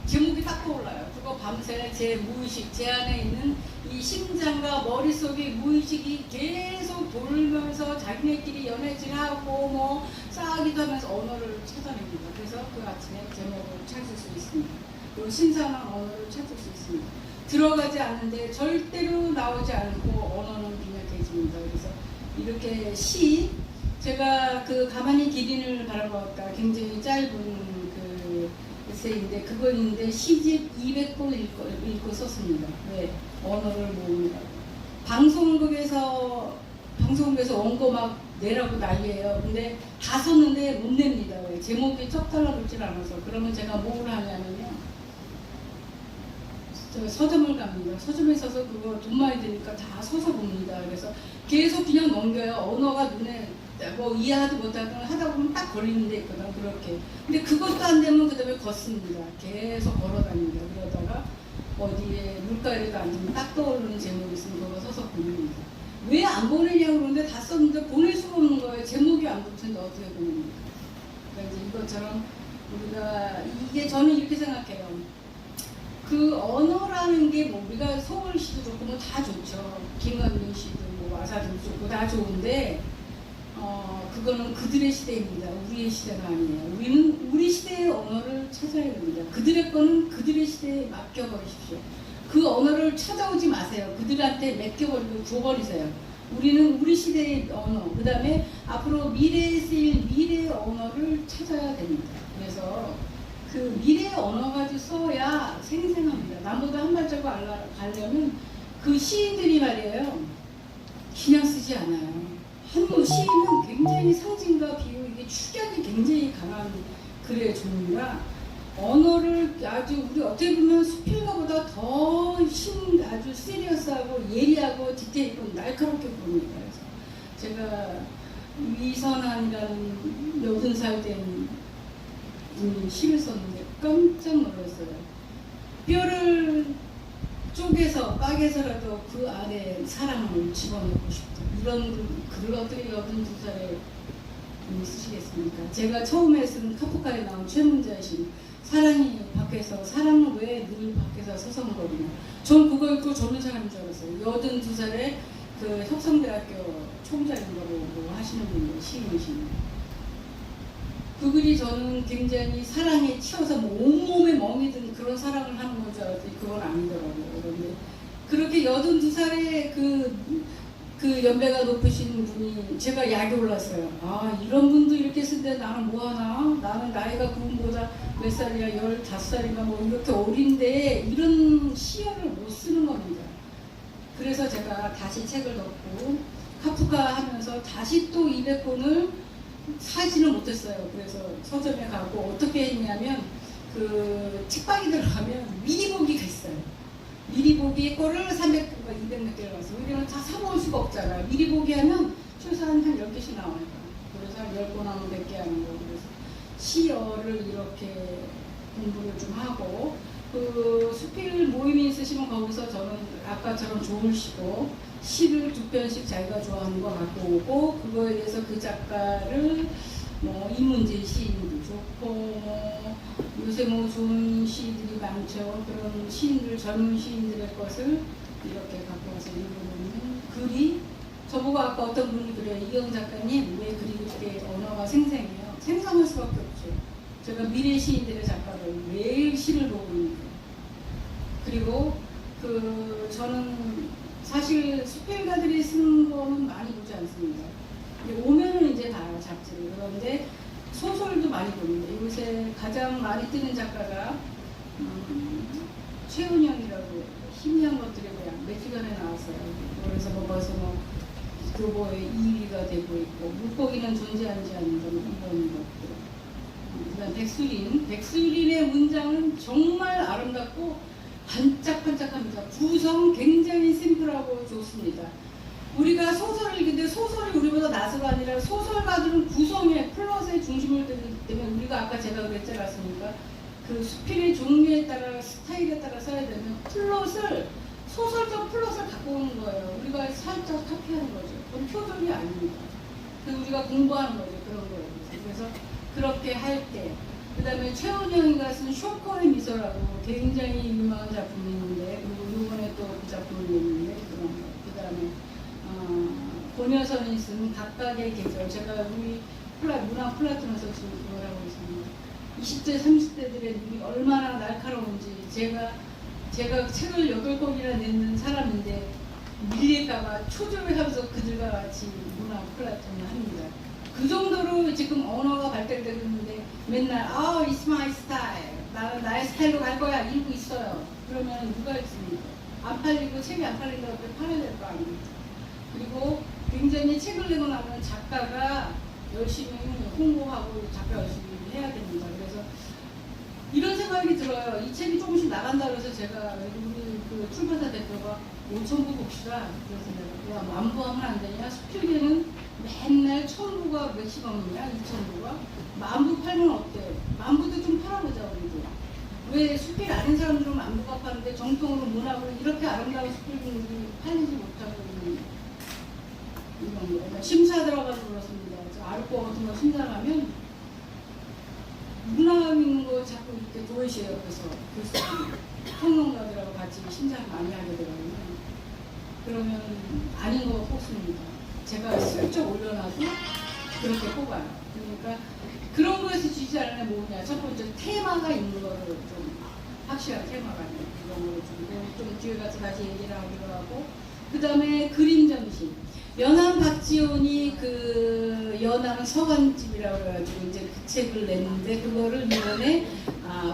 제목이 딱 떠올라요. 그거 밤새 제 무의식, 제 안에 있는 이 심장과 머릿속의 무의식이 계속 돌면서 자기네끼리 연애질하고 뭐 싸우기도 하면서 언어를 찾아냅니다. 그래서 그 아침에 제목을 찾을 수 있습니다. 그리고 신선한 언어를 찾을 수 있습니다. 들어가지 않는데 절대로 나오지 않고 언어는 빈약해집니다. 그래서 이렇게 시, 제가 그 가만히 기린을 바라보았다 굉장히 짧은 그 에세이인데 그거 있는데 시집 200권 읽고 썼습니다. 왜? 언어를 모읍니다. 방송국에서 원고 막 내라고 난리예요. 근데 다 썼는데 못 냅니다. 왜? 제목이 쩍 달라붙질 않아서. 그러면 제가 뭘 하냐면요. 서점을 갑니다. 서점에 서서 그거 돈 많이 드니까 다 서서 봅니다. 그래서 계속 그냥 넘겨요. 언어가 눈에 뭐 이해하지 못하든 하다 보면 딱 걸리는 데 있거든. 그렇게. 근데 그것도 안 되면 그 다음에 걷습니다. 계속 걸어 다닙니다. 그러다가 어디에 물가에도 앉으면 딱 떠오르는 제목이 있으면 그거 서서 보냅니다. 왜 안 보내냐고 그러는데 다 썼는데 보낼 수가 없는 거예요. 제목이 안 붙은데 어떻게 보냅니까? 그러니까 이제 이것처럼 우리가 이게 저는 이렇게 생각해요. 그 언어라는 게 뭐 우리가 서울시도 좋고 뭐 다 좋죠. 김건희 씨도 뭐 와사도 좋고 다 좋은데 그거는 그들의 시대입니다. 우리의 시대가 아니에요. 우리는 우리 시대의 언어를 찾아야 됩니다. 그들의 거는 그들의 시대에 맡겨버리십시오. 그 언어를 찾아오지 마세요. 그들한테 맡겨버리고 줘버리세요. 우리는 우리 시대의 언어, 그 다음에 앞으로 미래에 쓰일 미래의 언어를 찾아야 됩니다. 그래서 그 미래의 언어 가지고 써야 생생합니다. 남보다 한 발자국 가려면 그 시인들이 말이에요. 그냥 쓰지 않아요. 한국 시인은 굉장히 상징과 비유, 이게 축약이 굉장히 강한 글의 종류라 언어를 아주 우리 어떻게 보면 수필가보다 더 아주 시리어스하고 예리하고 디테일 있고 날카롭게 부릅니다. 그래서 제가 위선한이라는 80살 된 분이 시를 썼는데 깜짝 놀랐어요. 뼈를 쪼개서 빠개서라도 그 안에 사랑을 집어넣고 싶다. 이런 글을 어떻게 82살에 분이 쓰시겠습니까? 제가 처음에 쓴 카프카에 나온 최문자의 시 사랑이 밖에서, 사랑은 왜 늘 밖에서 서성거리나. 전 그거 읽고 젊은 사람인 줄 알았어요. 82살에 그 혁성대학교 총장인 거로 뭐 하시는 분이 시인이시네요. 그 글이 저는 굉장히 사랑에 치여서 뭐 온몸에 멍이 든 그런 사랑을 하는 건 줄 알았더니 그건 아니더라고요. 그런데 그렇게 82살에 그 연배가 높으신 분이 제가 약이 올랐어요. 아, 이런 분도 이렇게 쓰는데 나는 뭐하나? 나는 나이가 그분보다 몇 살이야? 15살인가 뭐 이렇게 어린데 이런 시연을 못 쓰는 겁니다. 그래서 제가 다시 책을 넣고 카프카 하면서 다시 또 200권을 사지는 못했어요. 그래서 서점에 가고 어떻게 했냐면 그 책방에 들어가면 미리 보기가 있어요. 미리 보기 거를 300과 200몇 개를 봤어요. 우리는 다 사모을 수가 없잖아요. 미리 보기 하면 최소한 한 10개씩 나오니까. 그래서 한 10권 하면 100개 하는 거. 그래서 시어를 이렇게 공부를 좀 하고 그 수필 모임이 있으시면 거기서 저는 아까처럼 좋을 시도 시를 두 편씩 자기가 좋아하는 거 갖고 오고 그거에 대해서 그 작가를 뭐 이문재 시인도 좋고 뭐 요새 뭐 좋은 시들이 많죠. 그런 시인들 젊은 시인들의 것을 이렇게 갖고 와서 읽어보면 글이 저보고 아까 어떤 분이 그래요. 이경 작가님 왜 글이 그렇게 언어가 생생해요. 생성할 수밖에 없죠. 제가 미래 시인들의 작가를 매일 시를 보고 있는데 그리고 그 저는 사실 수필가들이 쓰는 거는 많이 보지 않습니다. 오면은 이제 봐요 잡지를. 그런데 소설도 많이 봅니다. 요새 가장 많이 뜨는 작가가 최은영이라고 희미한 것들이 그냥 며칠 전에 나왔어요. 그래서 뭐 벌써 뭐 교보에 2위가 되고 있고 물고기는 존재하지 않는 이런 것들. 그다음 백수린의 문장은 정말 아름답고 반짝반짝합니다. 구성 굉장히 심플하고 좋습니다. 우리가 소설을 읽는데 소설이 우리보다 나서가 아니라 소설가들은 구성에 플롯에 중심을 두기 때문에 우리가 아까 제가 그랬지 않았습니까? 그 수필의 종류에 따라 스타일에 따라 써야 되면 플롯을 소설적 플롯을 갖고 오는 거예요. 우리가 살짝 카피하는 거죠. 그건 표절이 아닙니다. 그래서 우리가 공부하는 거죠. 그런 거예요. 그래서 그렇게 할 때 그 다음에 최은영이가 쓴 쇼커의 미소라고 굉장히 유명한 작품이 있는데 그리고 이번에 또 그 작품을 냈는데 그런 거. 그 다음에 권여선이 쓴 각각의 계절. 제가 우리 문화 플라톤에서 지금 그걸 하고 있습니다. 20대, 30대들의 눈이 얼마나 날카로운지 제가 책을 8권이나 냈는 사람인데 밀릴까봐 초조해하면서 그들과 같이 문화 플라톤을 합니다. 그 정도로 지금 언어가 발달되고 있는데 맨날 it's my style. 나는 나의 스타일로 갈 거야. 이러고 있어요. 그러면 누가 읽습니까? 안 팔리고 책이 안 팔린다고 해서 팔아야 될 거 아닙니까? 그리고 굉장히 책을 내고 나면 작가가 열심히 홍보하고 작가 열심히 해야 됩니다. 그래서 이런 생각이 들어요. 이 책이 조금씩 나간다 그래서 제가 우리 그 출판사 대표가 5,000부 봅시다. 그래서 내가 만부하면 안 되냐? 수필계는 맨날 1,000부가 몇십 원이냐? 2,000부가? 만부 팔면 어때? 만부도 좀 팔아보자 우리도. 왜 수필 아는 사람들은 만부가 파는데 정통으로 문학으로 이렇게 아름다운 수필들이 팔리지 못하고 있는 이런 거. 그러니까 심사 들어가서 그렇습니다. 아르코 같은 거 심사를 하면 문학 있는 거 자꾸 이렇게 도외시해요. 그래서 교수님, 평론가들하고 같이 심사를 많이 하게 되거든요. 그러면 아닌 거 뽑습니다. 제가 슬쩍 올려놔도 그렇게 뽑아요. 그러니까 그런 거에서 주지 않으면 뭐냐. 첫 번째 테마가 있는 거를 좀 확실한 테마가 있는 그런 거를 좀 뒤에 가서 다시 얘기를 하기로 하고 그 다음에 그림 전시. 연암 박지원이 그 연암 서간집이라고 해가지고 이제 그 책을 냈는데 그거를 이번에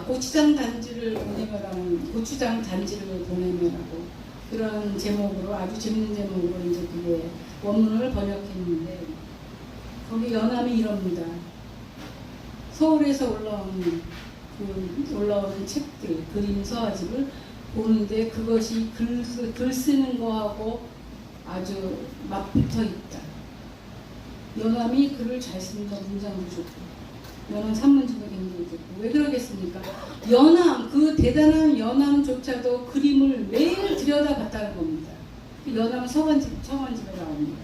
고추장 단지를 보내며라는 고추장 단지를 보내며라고 그런 제목으로 아주 재밌는 제목으로 이제 그게 원문을 번역했는데 거기 연암이 이럽니다. 서울에서 올라오는 책들 그림 서화집을 보는데 그것이 글 쓰는 거하고 아주 맞붙어 있다. 연암이 글을 잘 씁니다. 문장도 좋고 연암 산문집도 굉장히 좋고 왜 그러겠습니까? 연암 그 대단한 연암조차도 그림을 매일 들여다봤다는 겁니다. 그 연암 서간집에 나옵니다.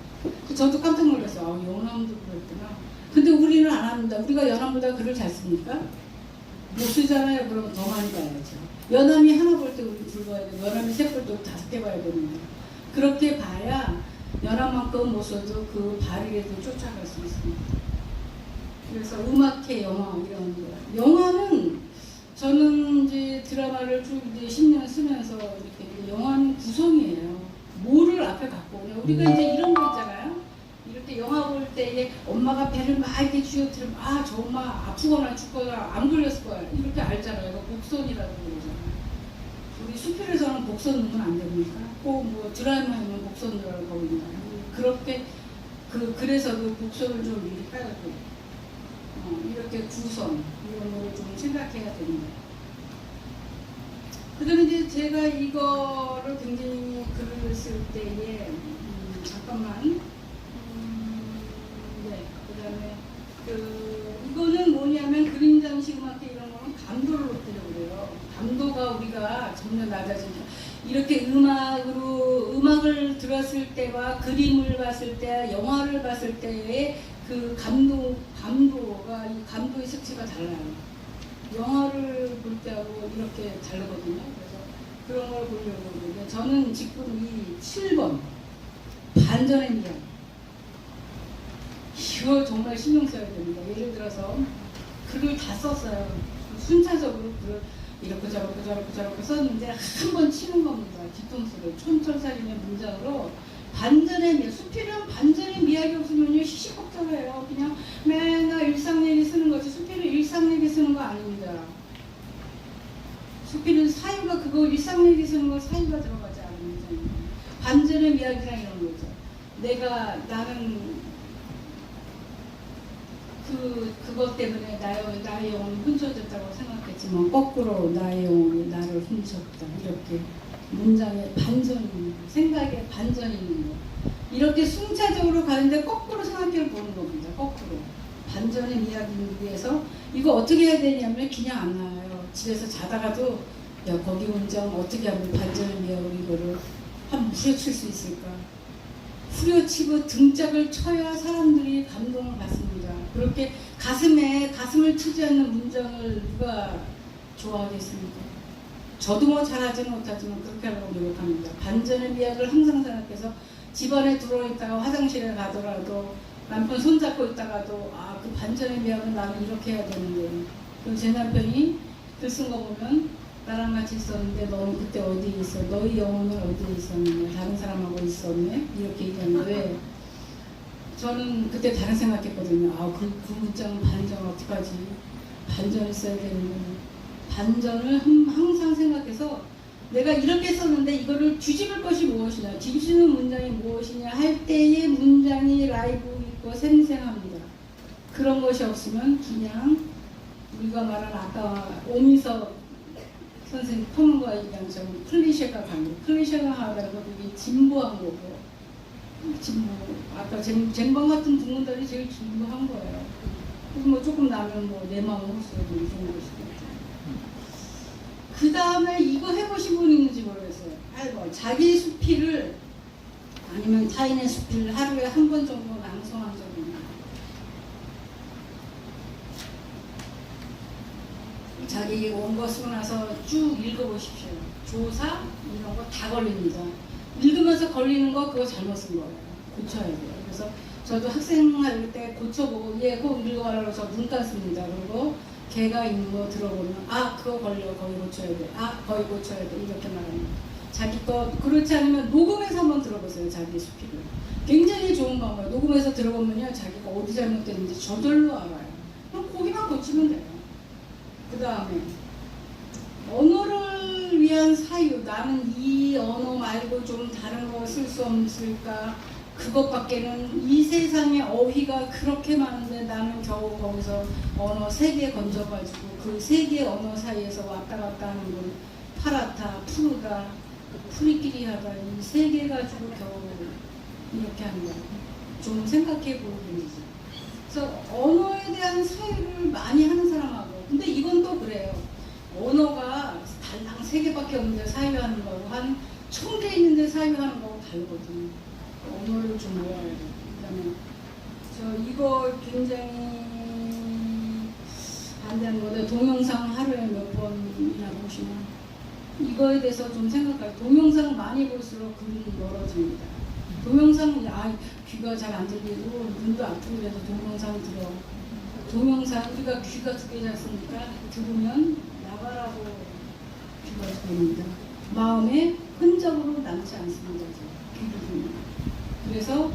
저도 깜짝 놀랐어요. 연암도 그랬구나. 근데 우리는 안 합니다. 우리가 연암보다 글을 잘 씁니까? 못 쓰잖아요. 그러면 더 많이 봐야죠. 연암이 하나 볼 때 우리 둘 봐야 되고 연암이 세 볼 때 5개 봐야 됩니다. 그렇게 봐야 연합만큼 못 써도 그 발이라도 쫓아갈 수 있습니다. 그래서 음악회, 영화 이런 거. 영화는 저는 이제 드라마를 쭉 이제 10년 쓰면서 이렇게 영화는 구성이에요. 뭐를 앞에 갖고 오냐. 우리가 이제 이런 거 있잖아요. 이렇게 영화 볼 때 엄마가 배를 막 이렇게 쥐어들면 저 엄마 아프거나 죽거나 안 걸렸을 거야. 이렇게 알잖아요. 이거 복선이라고 그러잖아요. 우리 수필에서는 복선 넣으면 안 됩니까? 꼭 뭐 드라마에는 복선 넣으라고 겁니다. 그렇게 그래서 그 복선을 좀 미리 깔고 이렇게 구성 이런 거를 좀 생각해야 됩니다. 그다음에 이제 제가 이거를 굉장히 글을 쓸 때에 잠깐만 그다음에 이거는 뭐냐면 그림 장식 음악회 이런 거는 감도를 높이려고 그래요. 감도가 우리 들었을 때와 그림을 봤을 때, 영화를 봤을 때의 그 감도가, 이 감도의 색채가 달라요. 영화를 볼 때하고 이렇게 다르거든요. 그래서 그런 걸 보려고 그러는데, 저는 지금 이 7번 반전의 미학, 이거 정말 신경 써야 됩니다. 예를 들어서 글을 다 썼어요. 순차적으로 글을 이렇게 저렇게 썼는데 한 번 치는 겁니다. 뒤통수를 촌철살인의 문장으로 반전의 미학, 수필은 반전의 미학이 없으면요 시시kok적해요. 그냥 맨날 일상얘기 쓰는 거지, 수필은 일상얘기 쓰는 거 아닙니다. 수필은 사유가, 그거 일상얘기 쓰는 거 사유가 들어가지 않은 문장입니다. 반전의 미학이랑 이런 거죠. 나는 그것 때문에 나의 영혼이 훔쳐졌다고 생각했지만 거꾸로 나의 영혼이 나를 훔쳤다. 이렇게 문장의 반전이 있는 거, 생각의 반전이 있는 거. 이렇게 순차적으로 가는데 거꾸로 생각해 보는 겁니다. 거꾸로. 반전의 미학을 위해서 이거 어떻게 해야 되냐면 그냥 안 나와요. 집에서 자다가도 야, 거기 문장 어떻게 하면 반전의 미학으로 이거를 한번 후려칠 수 있을까? 후려치고 등짝을 쳐야 사람들이 감동을 받습니다. 그렇게 가슴을 치지 않는 문장을 누가 좋아하겠습니까? 저도 뭐 잘하지는 못하지만 그렇게 하려고 노력합니다. 반전의 미학을 항상 생각해서 집안에 들어있다가 화장실에 가더라도 남편 손잡고 있다가도 그 반전의 미학은 나는 이렇게 해야 되는데, 그럼 제 남편이 글 쓴 거 보면 나랑 같이 있었는데 너는 그때 어디 있어? 너희 영혼은 어디에 있었느냐? 다른 사람하고 있었네? 이렇게 얘기하는데 저는 그때 다른 생각했거든요. 그 문장은 반전 어떡하지? 반전을 써야 되는데, 반전을 항상 생각해서 내가 이렇게 썼는데 이거를 뒤집을 것이 무엇이냐, 뒤집는 문장이 무엇이냐 할 때의 문장이 라이브 있고 생생합니다. 그런 것이 없으면 그냥 우리가 말한 아까 오미석 선생님 톰과 얘기한 좀 클리셰가 강해요. 클리셰가 하다는 것도 이게 진부한 거고, 아까 쟁반 같은 두문들이 제일 진부한 거예요. 그래서 뭐 조금 나면 뭐 내 마음을 헛소리 이 정도시고. 그 다음에 이거 해보신 분 있는지 모르겠어요. 자기 수필을 아니면 타인의 수필을 하루에 한 번 정도 낭송한 적이 있나요? 자기 원고 쓰고 나서 쭉 읽어보십시오. 조사 이런 거 다 걸립니다. 읽으면서 걸리는 거 그거 잘못 쓴 거예요. 고쳐야 돼요. 그래서 저도 학생할 때 고쳐보고 얘 꼭 읽어봐라 그래서 눈 땄습니다. 그리고 걔가 있는 거 들어보면 그거 걸려, 거기 고쳐야 돼. 거기 고쳐야 돼. 이렇게 말합니다. 자기 거, 그렇지 않으면 녹음해서 한번 들어보세요. 자기 수필을. 굉장히 좋은 방법이에요. 녹음해서 들어보면요, 자기가 어디 잘못됐는지 저절로 알아요. 그럼 거기만 고치면 돼요. 그 다음에 언어를 위한 사유, 나는 이 언어 말고 좀 다른 거 쓸 수 없을까? 그것밖에는 이 세상에 어휘가 그렇게 많은데 나는 겨우 거기서 언어 3개 건져가지고 그 3개 언어 사이에서 왔다 갔다 하는 건 파라타, 푸르다, 프리끼리 하다, 이 3개 가지고 겨우 이렇게 하는 거예요. 좀 생각해 보는 거죠. 그래서 언어에 대한 사유를 많이 하는 사람하고, 근데 이건 또 그래요. 언어가 달랑 3개밖에 없는데 사유하는 거고 한 1000개 있는데 사유하는 거고 다르거든요. 언어를 좀 모아야 돼요. 그다음에 이거 굉장히 반대하는 건데, 동영상 하루에 몇 번이나 보시나? 이거에 대해서 좀 생각해요. 동영상 많이 볼수록 글이 멀어집니다. 동영상 귀가 잘 안 들리고 눈도 아프고 그래서 동영상 들어. 동영상 우리가 귀가 2개 잤으니까 들으면 나가라고 귀가 들립니다. 마음에 흔적으로 남지 않습니다. 귀를 들으면. 그래서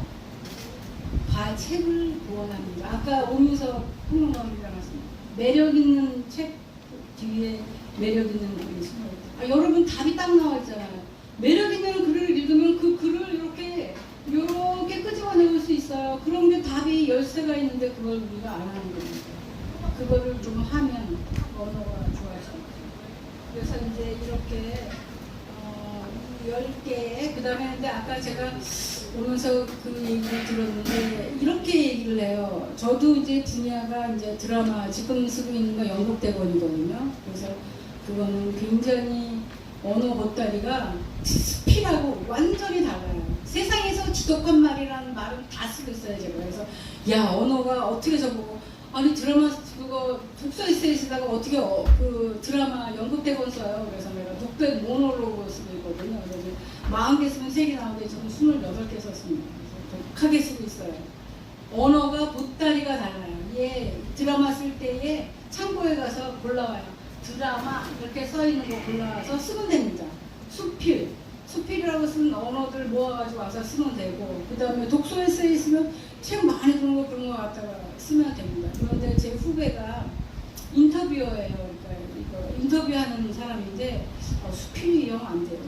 책을 구원합니다. 아까 오민석 평론가님이랑 말씀드렸습니다. 매력 있는 책 뒤에 매력 있는 글이 숨어있다. 여러분 답이 딱 나와 있잖아요. 매력 있는 글을 읽으면 그 글을 이렇게 끄집어내올 수 있어요. 그런 게 답이 10개가 있는데 그걸 우리가 안 하는 겁니다. 그거를 좀 하면 언어가 좋아집니다. 그래서 이제 이렇게 10개, 그 다음에 근데 아까 제가 오면서 그 얘기를 들었는데 이렇게 얘기를 해요. 저도 이제 분야가 이제 드라마, 지금 쓰고 있는 거 연극 대본이거든요. 그래서 그거는 굉장히 언어 보따리가 스피하고 완전히 달라요. 세상에서 지독한 말이라는 말은 다 쓰고 있어요 제가. 그래서 야 언어가 어떻게 저보고 아니 드라마 그거 독서 에세이 쓰다가 어떻게 그 드라마 연극대본 써요. 그래서 내가 독백 모노로그 쓰고 있거든요. 그래서 40개 쓰면 3개 나오는데 저는 28개 썼습니다. 그래서 독하게 쓰고 있어요. 언어가 보따리가 달라요. 예, 드라마 쓸 때에 창고에 가서 골라와요. 드라마 이렇게 써있는 거 골라와서 쓰면 됩니다. 수필이라고 쓰는 언어들 모아가지고 와서 쓰면 되고, 그 다음에 독서 에세이 쓰면 책 많이 그런 거 갖다가 쓰면 됩니다. 그런데 제 후배가 인터뷰어예요. 그러니까 이거 인터뷰하는 사람인데 수필이 영 안 돼요.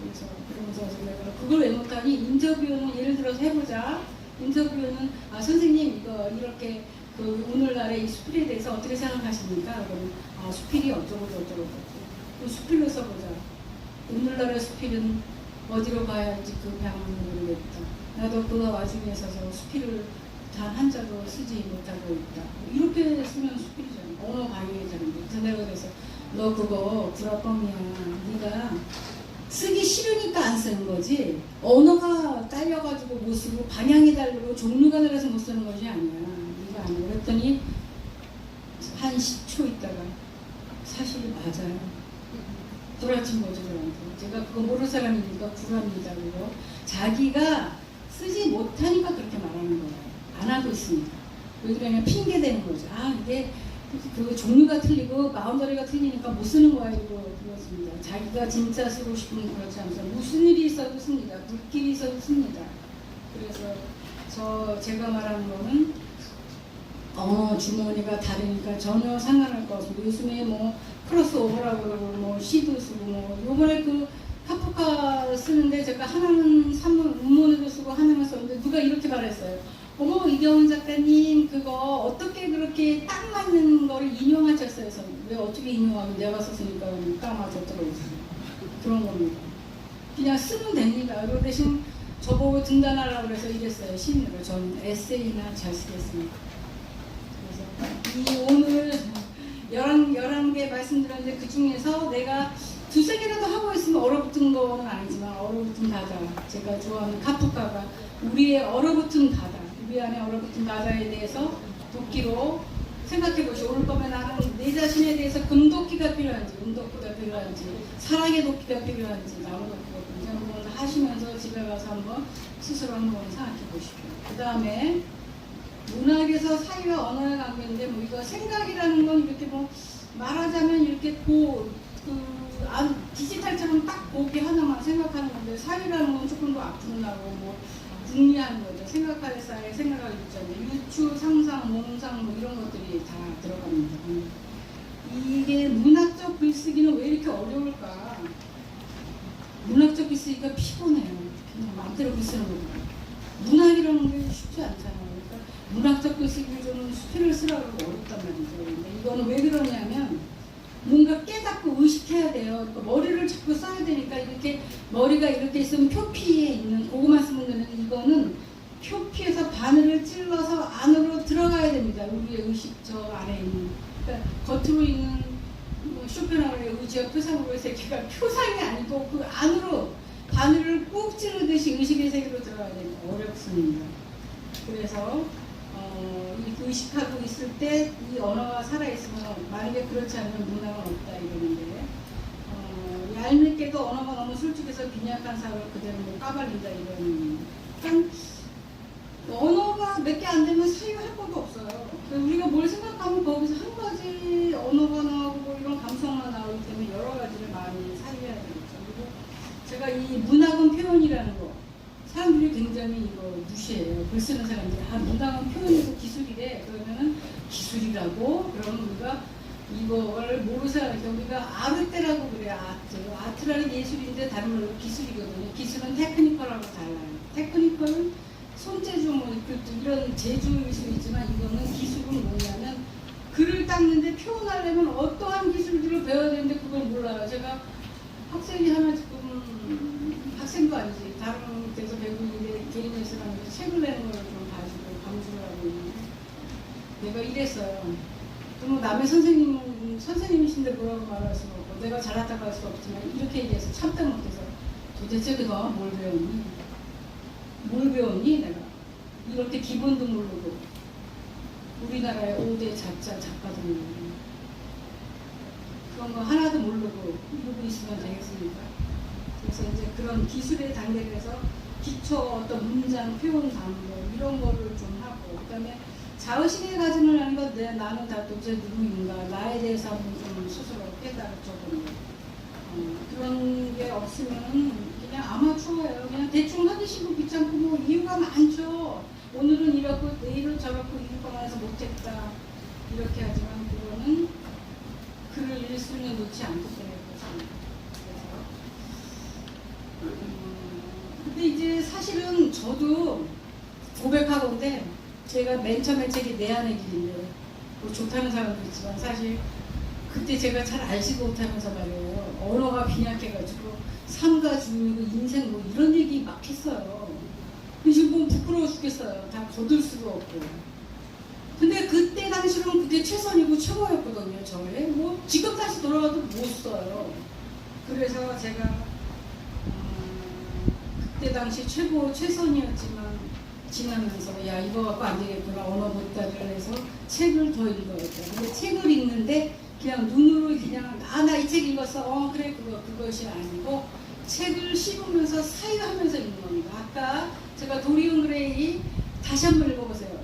그러면서 내가 그걸 왜 못하니, 인터뷰는 예를 들어서 해보자. 인터뷰는 선생님 이거 이렇게 그 오늘날의 이 수필에 대해서 어떻게 생각하십니까? 그러면 수필이 어쩌고 저쩌고 수필로 써보자. 오늘날의 수필은 어디로 가야 할지 그 방안을 모르겠다. 나도 그 와중에 있어서 수필을 단 한자도 쓰지 못하고 있다. 이렇게 쓰면 수필이잖아. 언어 방해잖아요. 그래서 너 그거 구라뻥이야. 네가 쓰기 싫으니까 안 쓰는 거지, 언어가 딸려가지고 못 쓰고 방향이 다르고 종류가 달라서 못 쓰는 것이 아니야. 네가 아니야. 그랬더니 한 10초 있다가 사실이 맞아요. 구라친 거죠. 제가 그거 모르는 사람이니까 구랍니다. 그리고 자기가 쓰지 못하니까 그렇게 말하는 거예요. 안 하고 있습니다. 그냥 핑계 대는 거죠. 이게 그 종류가 틀리고 마운더리가 틀리니까 못 쓰는 거야. 이거 그렇습니다. 자기가 진짜 쓰고 싶은 그렇지 않아서 무슨 일이 있어도 씁니다. 불길이 있어도 씁니다. 그래서 제가 말하는 거는 언어 주머니가 다르니까 전혀 상관할 거 없습니다. 요즘에 뭐 크로스오버라고 그러고 뭐 시도 쓰고 뭐 요번에 그 카프카 쓰는데 제가 하나는 산문 문문으로 쓰고 하나는 썼는데 누가 이렇게 말했어요. 어머 이경훈 작가님 그거 어떻게 그렇게 딱 맞는 거를 인용하셨어요. 왜 어떻게 인용하면 내가 썼으니까 딱 맞았더라고요. 그런 겁니다. 그냥 쓰면 됩니다. 그 대신 저보고 등단하라고 그래서 이랬어요. 시인으로. 저는 에세이나 잘 쓰겠습니다. 그래서 이 오늘 11개 말씀드렸는데 그 중에서 내가 2~3개라도 하고 있으면 얼어붙은 거는 아니지만 얼어붙은 바다, 제가 좋아하는 카프카가 우리의 얼어붙은 바다, 우리 안에 얼어붙은 바다에 대해서 도끼로 생각해보시오. 오늘 밤에 나는 내 자신에 대해서 금도끼가 필요한지, 은도끼가 필요한지, 사랑의 도끼가 필요한지, 나무 도끼가 필요한지 한번 하시면서 집에 가서 한번 스스로 한번 생각해보십시오. 그 다음에 문학에서 사회와 언어의 관계인데 뭐 이거 생각이라는 건 이렇게 뭐 말하자면 이렇게 디지털처럼 딱 보기 하나만 생각하는 건데, 사회라는 건 조금 더 아픈다고 뭐 궁리하는 거죠. 생각할 사회, 생각할 있잖아요. 유추, 상상, 몽상 뭐 이런 것들이 다 들어갑니다. 이게 문학적 글쓰기는 왜 이렇게 어려울까? 문학적 글쓰기가 피곤해요. 그냥 마음대로 글쓰는 거죠. 문학이라는 게 쉽지 않잖아요. 그러니까 문학적 글쓰기를 좀 수필을 쓰라고 어렵단 말이죠. 근데 이거는 왜 그러냐면 뭔가 깨닫고 의식해야 돼요. 그러니까 머리를 자꾸 써야 되니까 이렇게 머리가 이렇게 있으면 표피에 있는 그거만 쓰면 되는데, 이거는 표피에서 바늘을 찔러서 안으로 들어가야 됩니다. 우리의 의식 저 안에 있는. 그러니까 겉으로 있는 뭐 쇼펜하우의 의지와 표상으로 해서 걔가 표상이 아니고 그 안으로 바늘을 꾹 찌르듯이 의식의 세계로 들어가야 됩니다. 어렵습니다. 그래서 의식하고 있을 때 이 언어가 살아있으면, 만약에 그렇지 않으면 문학은 없다 이러는데, 얄밉게도 언어가 너무 솔직해서 빈약한 사회를 그대로 뭐 까발린다 이런. 그러니까 언어가 몇 개 안 되면 사유할 것도 없어요. 우리가 뭘 생각하면 거기서 한 가지 언어가 나오고 뭐 이런 감성만 나오기 때문에 여러 가지를 많이 사유해야 되겠죠. 그리고 제가 이 문학은 표현이라는 거, 사람들이 굉장히 이거 무시해요. 글 쓰는 사람들이 문학은 표현이고 기술이래. 그러면은 기술이라고? 그러면 우리가 이걸 모르서 우리가 아르테라고 그래요. 아트라는 예술인데 다른 말로 기술이거든요. 기술은 테크니컬하고 달라요. 테크니컬은 손재주 뭐 이런 재주일 수 있지만, 이거는 기술은 뭐냐면 글을 닦는데 표현하려면 어떠한 기술들을 배워야 되는데 그걸 몰라요. 제가 학생이 하나 지금 학생도 아니지 다른 데서 배우고 있는데 개인예술하면서 책을 내는 걸 좀 가지고 감수를 하고 있는데, 내가 이랬어요. 뭐 남의 선생님이신데 뭐라고 말할 수가 없고 내가 잘났다고 할 수 없지만 이렇게 얘기해서 참다 못해서 도대체 그동안 뭘 배웠니? 뭘 배웠니 내가? 이렇게 기본도 모르고 우리나라의 5대 작가들 그런 거 하나도 모르고 이러고 있으면 되겠습니까? 그래서 이제 그런 기술의 단계에서 기초 어떤 문장, 표현 단어 이런 거를 좀 하고 그다음에 자의식의 가짐을 하는 건 나는 다 도대체 누구인가 나에 대해서 한번 좀 스스로 깨달아보는 거 그런 게 없으면 그냥 아마추어예요. 그냥 대충 하듯이고 귀찮고 뭐 이유가 많죠. 오늘은 이렇고 내일은 저렇고 이유가 많아서 못했다 이렇게 하지만 그거는 글을 일순위에 놓지 않기 때문에 그렇습니다. 그래서 근데 이제 사실은 저도 고백하건데 제가 맨 처음에 책이 내 안의 길인데 뭐 좋다는 사람도 있지만 사실 그때 제가 잘 알지도 못하면서 말이에요. 언어가 빈약해가지고 삶과 주인이고 인생 뭐 이런 얘기 막 했어요. 지금 보면 부끄러워 죽겠어요. 다 거둘 수가 없고. 근데 그때 당시로는 그게 최선이고 최고였거든요. 저의 뭐 지금 다시 돌아가도 못 써요. 그래서 제가 그때 당시 최선이었지만 지나면서 야 이거 갖고 안 되겠구나 언어 못다를 해서 책을 더 읽어야겠다. 근데 책을 읽는데 그냥 눈으로 그냥 나 이 책 읽었어 그래 그것이 아니고 책을 씹으면서 사유하면서 읽는 겁니다. 아까 제가 도리온 그레이 다시 한번 읽어보세요.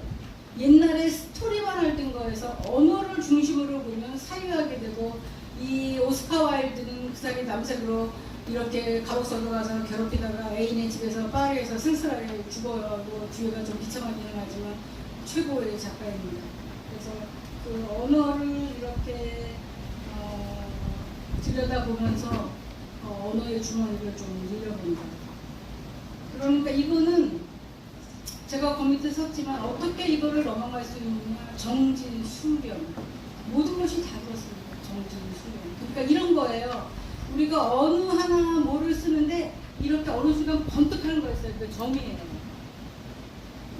옛날에 스토리만 할 거에서 언어를 중심으로 보면 사유하게 되고 이 오스카 와일드는 그 사람이 남색으로 이렇게 감옥선으로 가서 괴롭히다가 애인의 집에서 파리에서 쓸쓸하게 죽어요. 뭐 뒤에가 좀 비참하기는 하지만 최고의 작가입니다. 그래서 그 언어를 이렇게 들여다보면서 언어의 주머니를 좀 늘려본다. 그러니까 이거는 제가 거밑에 썼지만 어떻게 이거를 넘어갈 수 있느냐 정진, 수련 모든 것이 다 그렇습니다. 정진, 수련 그러니까 이런 거예요. 우리가 어느 하나 뭐를 쓰는데 이렇게 어느 순간 번뜩하는 거였어요. 그 정이에요.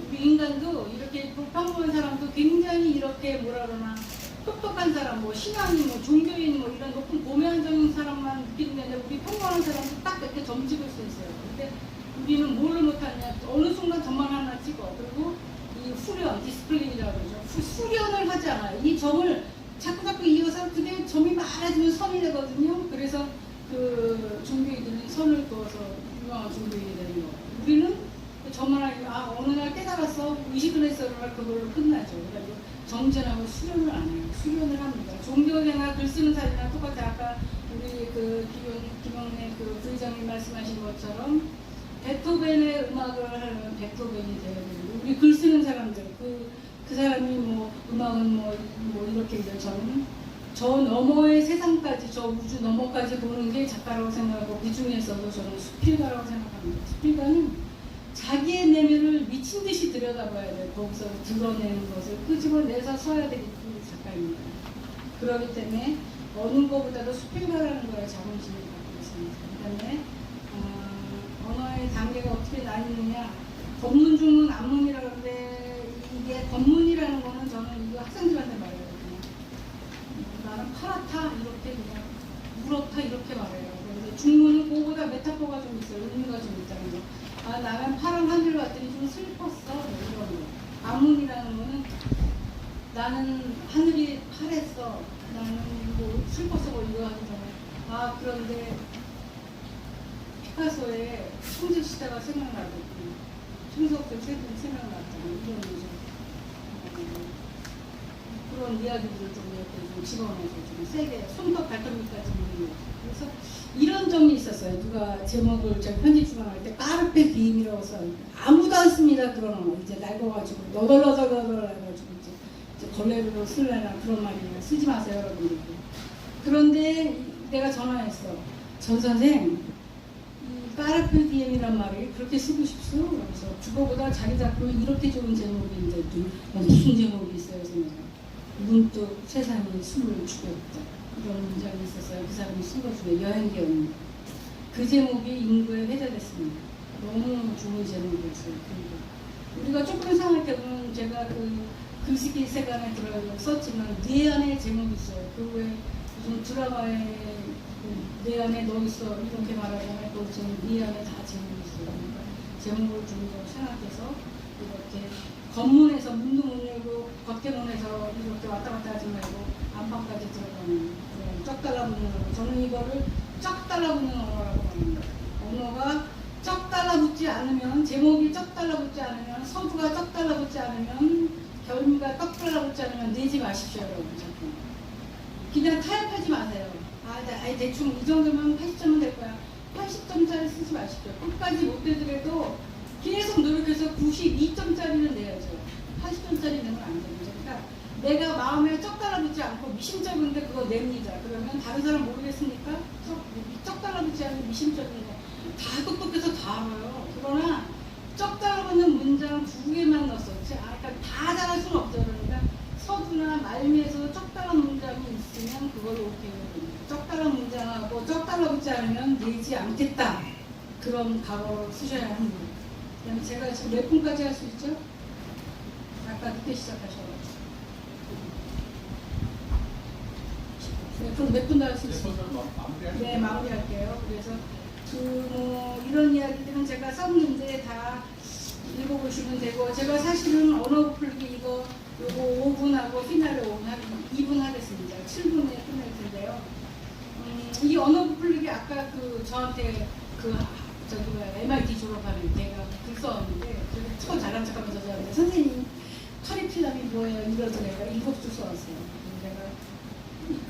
우리 인간도 이렇게 평범한 사람도 굉장히 이렇게 뭐라 그러나 똑똑한 사람, 뭐 신앙인, 뭐 종교인, 뭐 이런 높은 고면적인 사람만 느끼는 게 아니라 우리 평범한 사람도 딱 이렇게 점 찍을 수 있어요. 근데 우리는 뭐를 못하냐? 어느 순간 점만 하나 찍어. 그리고 이 후련, 디스플레이라고 그러죠. 수련을 하지 않아요. 이 점을 자꾸 이어서 그게 점이 많아지면 선이 되거든요. 그래서 그 종교인들은 선을 그어서 유명한 종교인이 되는 거예요. 우리는 점을 하고 어느 날 깨달았어. 의식을 했어. 그러면 그걸로 끝나죠. 그래서 정진하고 수련을 안 해요. 수련을 합니다. 종교계나 글 쓰는 사람이랑 똑같아. 아까 우리 그 김영래 그 부의장님 말씀하신 것처럼 베토벤의 음악을 하려면 베토벤이 되어야 되고 우리 글 쓰는 사람들 그 사람이 뭐 음악은 뭐 이렇게 이제 저 너머의 세상까지 저 우주 너머까지 보는 게 작가라고 생각하고 그 중에서도 저는 수필가라고 생각합니다. 수필가는 자기의 내면을 미친 듯이 들여다봐야 돼요. 거기서 드러내는 것을 끄집어내서 써야 되는 작가입니다. 그렇기 때문에 어느 것보다도 수필가라는 거에 자긍심을 갖고 있습니다. 그다음에 언어의 단계가 어떻게 나뉘느냐 법문 중은 안문이라고 하는데 이게 법문이라는 거는 저는 이거 학생들한테 말해요. 그냥 나는 파랗다 이렇게 그냥 물었다 이렇게 말해요. 그런데 중문은 그거보다 메타포가 좀 있어요. 의미가 좀 있다는 거. 나는 파란 하늘 봤더니 좀 슬펐어. 이런 거. 안문이라는 거는 나는 하늘이 파랬어. 나는 뭐 슬펐어 뭐 이거 하는 거는 그런데 피카소의 청진시대가 생각나거든요. 청석들 생각났다. 이런 거죠. 그런 이야기들을 좀 이렇게 좀 집어넣어서 좀 세게 손톱 발톱까지 보는 거죠. 그래서 이런 점이 있었어요. 누가 제목을 제가 편집 주방할 때 까르페 디임이라고 써요. 아무도 안 씁니다. 그런 거 이제 낡아가지고 너덜너덜 해가지고 이제 걸레로 쓸래나 그런 말이나 쓰지 마세요, 여러분들. 그런데 내가 전화했어. 전 선생, 이 까르페 디엠이란 말이 그렇게 쓰고 싶소? 그래서 그거보다 자기 작품에 이렇게 좋은 제목인데 무슨 제목이 있어요, 선생님? 문득 세상이 숨을 죽였다. 이런 문장이 있었어요. 그 사람이 쓴 것 중에 여행기였는데 그 제목이 인구에 회자됐습니다. 너무 좋은 제목이었어요. 우리가 조금 생각해보면 제가 그 글쓰기 세간에 들어가서 썼지만 내 안에 제목이 있어요. 그 외에 무슨 드라마에 내 안에 너 있어 이렇게 말하잖아요. 또 네 안에 다 제목이 있어요. 그러니까 제목을 좀 더 생각해서 이렇게 겉문에서 문도 못 열고 겉대문에서 이렇게 왔다 갔다 하지 말고 안방까지 들어가는 그런 쩍 달라붙는 언어. 저는 이거를 쩍 달라붙는 언어라고 합니다. 언어가 쩍 달라붙지 않으면, 제목이 쩍 달라붙지 않으면, 서두가 쩍 달라붙지 않으면, 결미가 쩍 달라붙지 않으면 내지 마십시오, 여러분. 자꾸. 그냥 타협하지 마세요. 아니, 대충 이 정도면 80점은 될 거야. 80점짜리 쓰지 마십시오. 끝까지 못 되더라도 계속 노력해서 92점짜리는 내야죠. 80점짜리 내면 안 됩니다. 그러니까 내가 마음에 쩍 달라붙지 않고 미심쩍은데 그거 냅니다. 그러면 다른 사람 모르겠으니까 쩍 달라붙지 않고 미심쩍은데 다 똑똑해서 다 알아요. 그러나 쩍 달라붙는 문장 2개만 넣었어. 그러니까 다 잘할 수는 없죠. 그러니까 서두나 말미에서 쩍 달라붙는 문장이 있으면 그걸로 오케이 해야 됩니다. 쩍 달라붙는 문장하고 쩍 달라붙지 않으면 내지 않겠다. 그런 각오를 쓰셔야 합니다. 그다음에 제가 지금 몇 분까지 할 수 있죠? 아까 늦게 시작하셔가지고. 몇 분 더 할 수 있어요? 네, 마무리할게요. 그래서 이런 이야기들은 제가 썼는데 다 읽어보시면 되고, 제가 사실은 언어 풀기 이거 요거 5분하고 피날레 2분 하겠습니다. 7분에 끝낼 텐데요. 이 언어 풀기 아까 저한테 MIT 졸업하는 내가 글 써왔는데 초 잘난 척하면서 저한테 선생님 커리큘럼이 뭐예요? 이러던 애가 7줄 써왔어요. 내가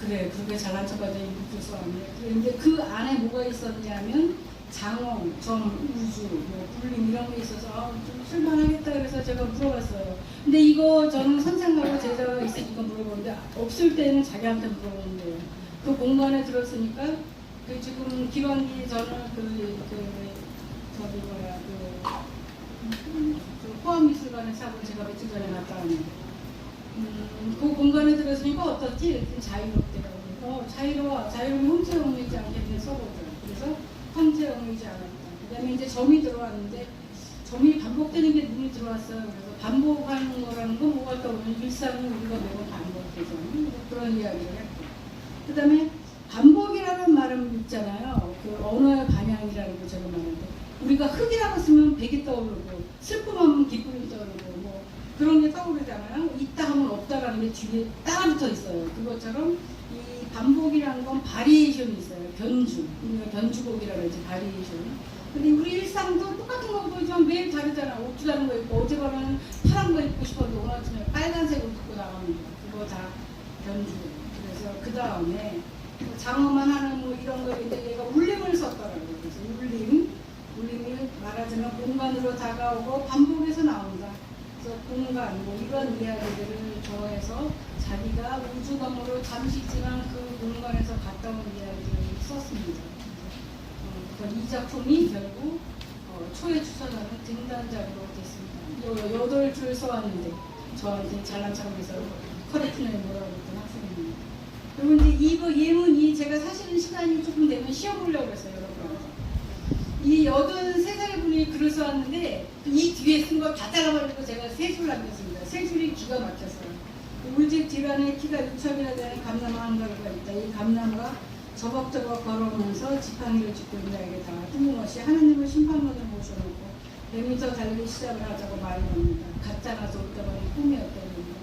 그래 그렇게 잘난 척하자 7줄 써왔네. 그런데 그 안에 뭐가 있었냐면 장어, 점, 우주, 불림 이런 게 있어서 좀 쓸만하겠다 그래서 제가 물어봤어요. 근데 이거 저는 선생하고 제자가 있으니까 물어보는데 없을 때는 자기한테 물어보는데요. 그 공간에 들었으니까 지금 기왕기 저는 포함미술관에 사고 제가 며칠 전에 갔다 왔는데 그 공간에 들었으니까 어떻지? 자유롭대요. 자유로움이 형체형이지 않겠네 써보죠. 그래서 형체형이지 않았다. 그 다음에 이제 점이 들어왔는데 점이 반복되는 게 눈이 들어왔어요. 그래서 반복하는 거라는 건 뭐가 떠오르면 일상은 우리가 매번 반복해서 그런 이야기를 했고, 그 다음에 반복이라는 말은 있잖아요. 그 언어의 반향이라는 거 제가 말하는데 우리가 흙이라고 쓰면 백이 떠오르고 슬픔하면 기쁨이 떠오르고 뭐 그런 게 떠오르잖아요. 있다 하면 없다라는 게 뒤에 따라붙어 있어요. 그것처럼 이 반복이라는 건 바리에이션이 있어요. 변주. 우리가 변주곡이라고 하지, 바리에이션. 근데 우리 일상도 똑같은 거 보이지만 매일 다르잖아. 옷도 다른 거 입고 어제 밤에는 파란 거 입고 싶었는데 오늘 아침에 빨간색 옷 입고 나갑니다. 그거 다 변주곡. 그래서 그 다음에 장어만 하는 뭐 이런 거인데 얘가 울림을 썼더라고요. 그래서 울림이 말하자면 공간으로 다가오고 반복해서 나온다. 그래서 공간 뭐 이런 이야기들을 좋아해서 자기가 우주감으로 잠시 있지만 그 공간에서 갔다 온 이야기를 썼습니다. 이 작품이 결국 초에 추천하는 등단작으로 됐습니다. 8줄 써왔는데 저한테 잘난 척하면서 커리큘럼에 뭐라고 했던 학생입니다. 그리고 이제 이거 예문이 제가 사실은 시간이 조금 되면 씌워보려고 했어요, 여러분. 이 83살의 분이 글을 써왔는데 이 뒤에 쓴 거 다 잘라버리고 제가 3줄 남겼습니다. 3줄이 기가 막혔어요. 우리 집 뒤란에 키가 6천이나 되는 감나무 한 가루가 있다. 이 감나무가 저벅저벅 걸어오면서 지팡이를 짚고 있다. 이게 다 뜬금없이 하느님을 심판문을 모셔놓고 100m 달리기 시작을 하자고 말을 합니다. 가짜나 돌다발이 꿈이었다는 겁니다.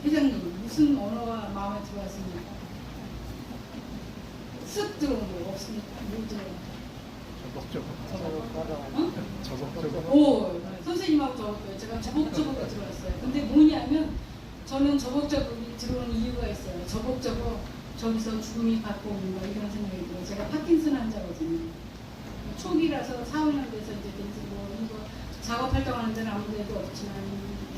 회장님, 무슨 언어가 마음에 들어왔습니까? 쓱 들어온 거 없습니까? 못 들어온 저벅저벅. 오, 선생님하고 저벅저벅. 제가 저벅저벅이 들어왔어요. 근데 뭐냐면 저는 저벅저벅이 들어오는 이유가 있어요. 저벅저벅 저기서 죽음이 받고 오는 거 이런 생각이 들어요. 제가 파킨슨 환자거든요. 초기라서 4, 5년 돼서 이제 뭐 이거 작업 활동하는 데는 아무 데도 없지만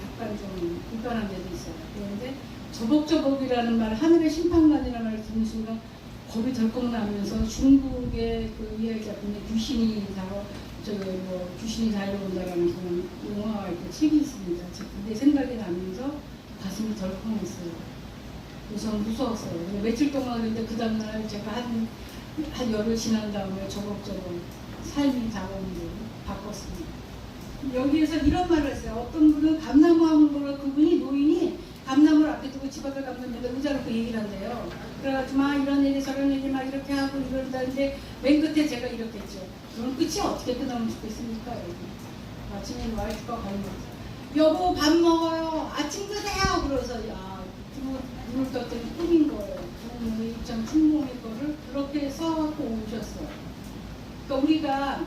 약간 좀 불편한 데도 있어요. 그런데 저벅저벅이라는 말, 하늘의 심판관이라는 말을 듣는 순간 겁이 덜컥 나면서 중국의 그 이야기 작품에 귀신이 달려온다라는 그런 영화가 있고 책이 있습니다. 근데 생각이 나면서 가슴이 덜컹했어요. 우선 무서웠어요. 며칠 동안 그런데 그 다음날 제가 한 열흘 지난 다음에 저벅저벅 삶이 다가오는 걸 바꿨습니다. 여기에서 이런 말을 했어요. 어떤 분은 감나무 하는 걸 그분이 노인이 감나무를 앞에 두고 집 앞에 감나무에다 의자 놓고 얘기를 한대요. 그래가지고 막 이런 얘기 저런 얘기 막 이렇게 하고 이런다는데 맨 끝에 제가 이렇게 했죠. 그럼 끝이 어떻게 끝나면 좋겠습니까? 여러분. 아침에 와이프가 가는 거죠. 여보 밥 먹어요. 아침 드세요. 그래서 야 눈을 떴더니 꿈인 거예요. 부모의 입장 충동의 거를 그렇게 써갖고 오셨어요. 그러니까 우리가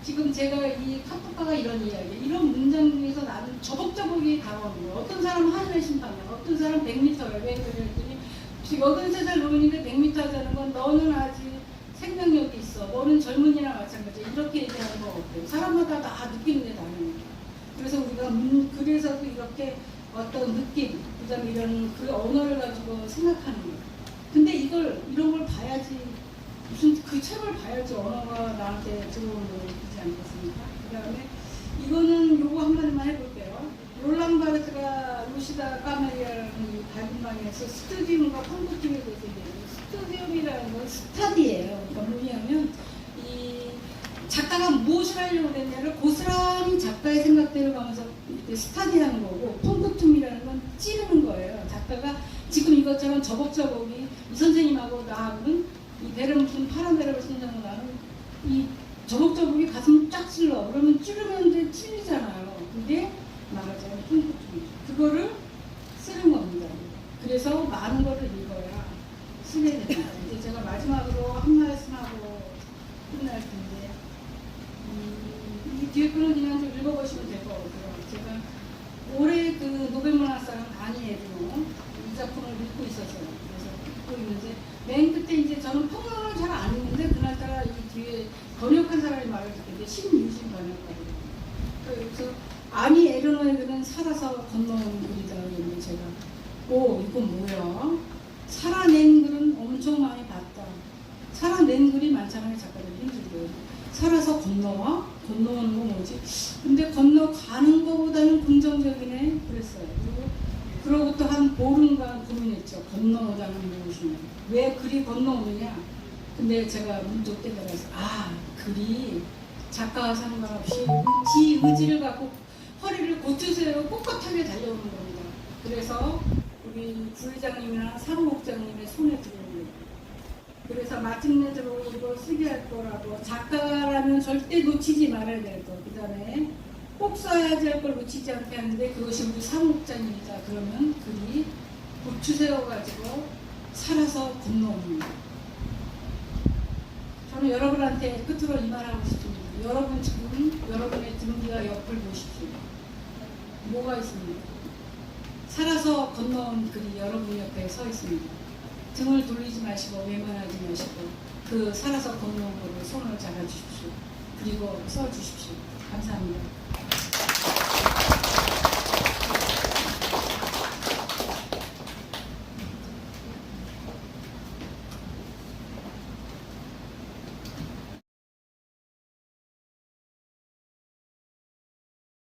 지금 제가 이 카톡가가 이런 이야기, 이런 문장 중에서 나는 저벅저벅이 다가오는 거예요. 어떤 사람은 하늘의 심판이야. 어떤 사람은 100m야. 왜 그랬더니 83살 노인인데 100m 하자는 건 너는 아직 생명력이 있어. 너는 젊은이랑 마찬가지야. 이렇게 얘기하는 거 어때요? 사람마다 다 느끼는 게 다르니까. 그래서 우리가 글에서도 이렇게 어떤 느낌, 그 다음에 이런 그 언어를 가지고 생각하는 거예요. 근데 이런 걸 봐야지, 무슨 그 책을 봐야지 언어가 나한테 들어오는 거지 않겠습니까? 그 다음에 이거는 요거 한마디만 해볼게요. 롤랑 바르트가 루시다 까메리아라는 이 발음방에서 스튜디움과 펑크팀에 대해서 얘기해요. 스튜디움이라는 건 스타디예요. 그러니까 뭐냐면 이 작가가 무엇을 하려고 그랬냐를 고스란히 작가의 생각대로 가면서 스타디하는 거고, 펑크툼이라는 건 찌르는 거예요. 작가가 지금 이것처럼 저벅저벅이 이 선생님하고 나하고는 이 베르무슨 파란 베르를 선생님하고 나는 이 저벅저벅이 가슴을 쫙 찔러. 그러면 찌르면 이제 찔리잖아요. 그게 말하자면 펑크툼이죠. 그거를 쓰는 겁니다. 그래서 많은 거를 읽어야 쓰게 됩니다. 이제 제가 마지막으로 한 말씀하고 끝날 텐데, 이 뒤에 거는 그냥 좀 읽어보시면 될 것 같고요. 제가 올해 그 노벨문학상 아니에도 이 작품을 읽고 있었어요. 그래서 읽고 있는데 맨 끝에 이제 저는 평론을 잘 안 읽는데 그날따라 이 뒤에 번역한 사람이 말을 듣는데 신유진 번역가거든요. 그래서 아니 에르노의 글은 살아서 건너온 글이다. 그랬는데 제가 이건 뭐야? 살아낸 글은 엄청 많이 봤다. 살아낸 글이 많잖아요. 작가들이 힘들게. 살아서 건너와? 건너오는 거 뭐지? 근데 건너가는 거보다는 긍정적이네. 그랬어요. 그로부터 한 보름간 고민했죠. 건너오자는 무엇이냐. 왜 글이 건너오느냐. 근데 제가 문득 깨달아서 글이 작가와 상관없이 지 의지를 갖고 허리를 고추세로 꼿꼿하게 달려오는 겁니다. 그래서 우리 부회장님이나 사무국장님의 손에 들어오는 거예요. 그래서 마침내 들어오고 쓰게 할 거라고, 작가라면 절대 놓치지 말아야 될 거, 그 다음에 꼭 써야지 할 걸 놓치지 않게 하는데 그것이 우리 사무국장님이다. 그러면 글이 고추 세워가지고 살아서 건너옵니다. 저는 여러분한테 끝으로 이 말하고 싶습니다. 여러분 지금 여러분의 등 뒤와 옆을 보십시오. 뭐가 있습니까? 살아서 건너온 글이 여러분 옆에 서 있습니다. 등을 돌리지 마시고 외면하지 마시고 그 살아서 건너온 거를 손을 잡아주십시오. 그리고 써주십시오. 감사합니다.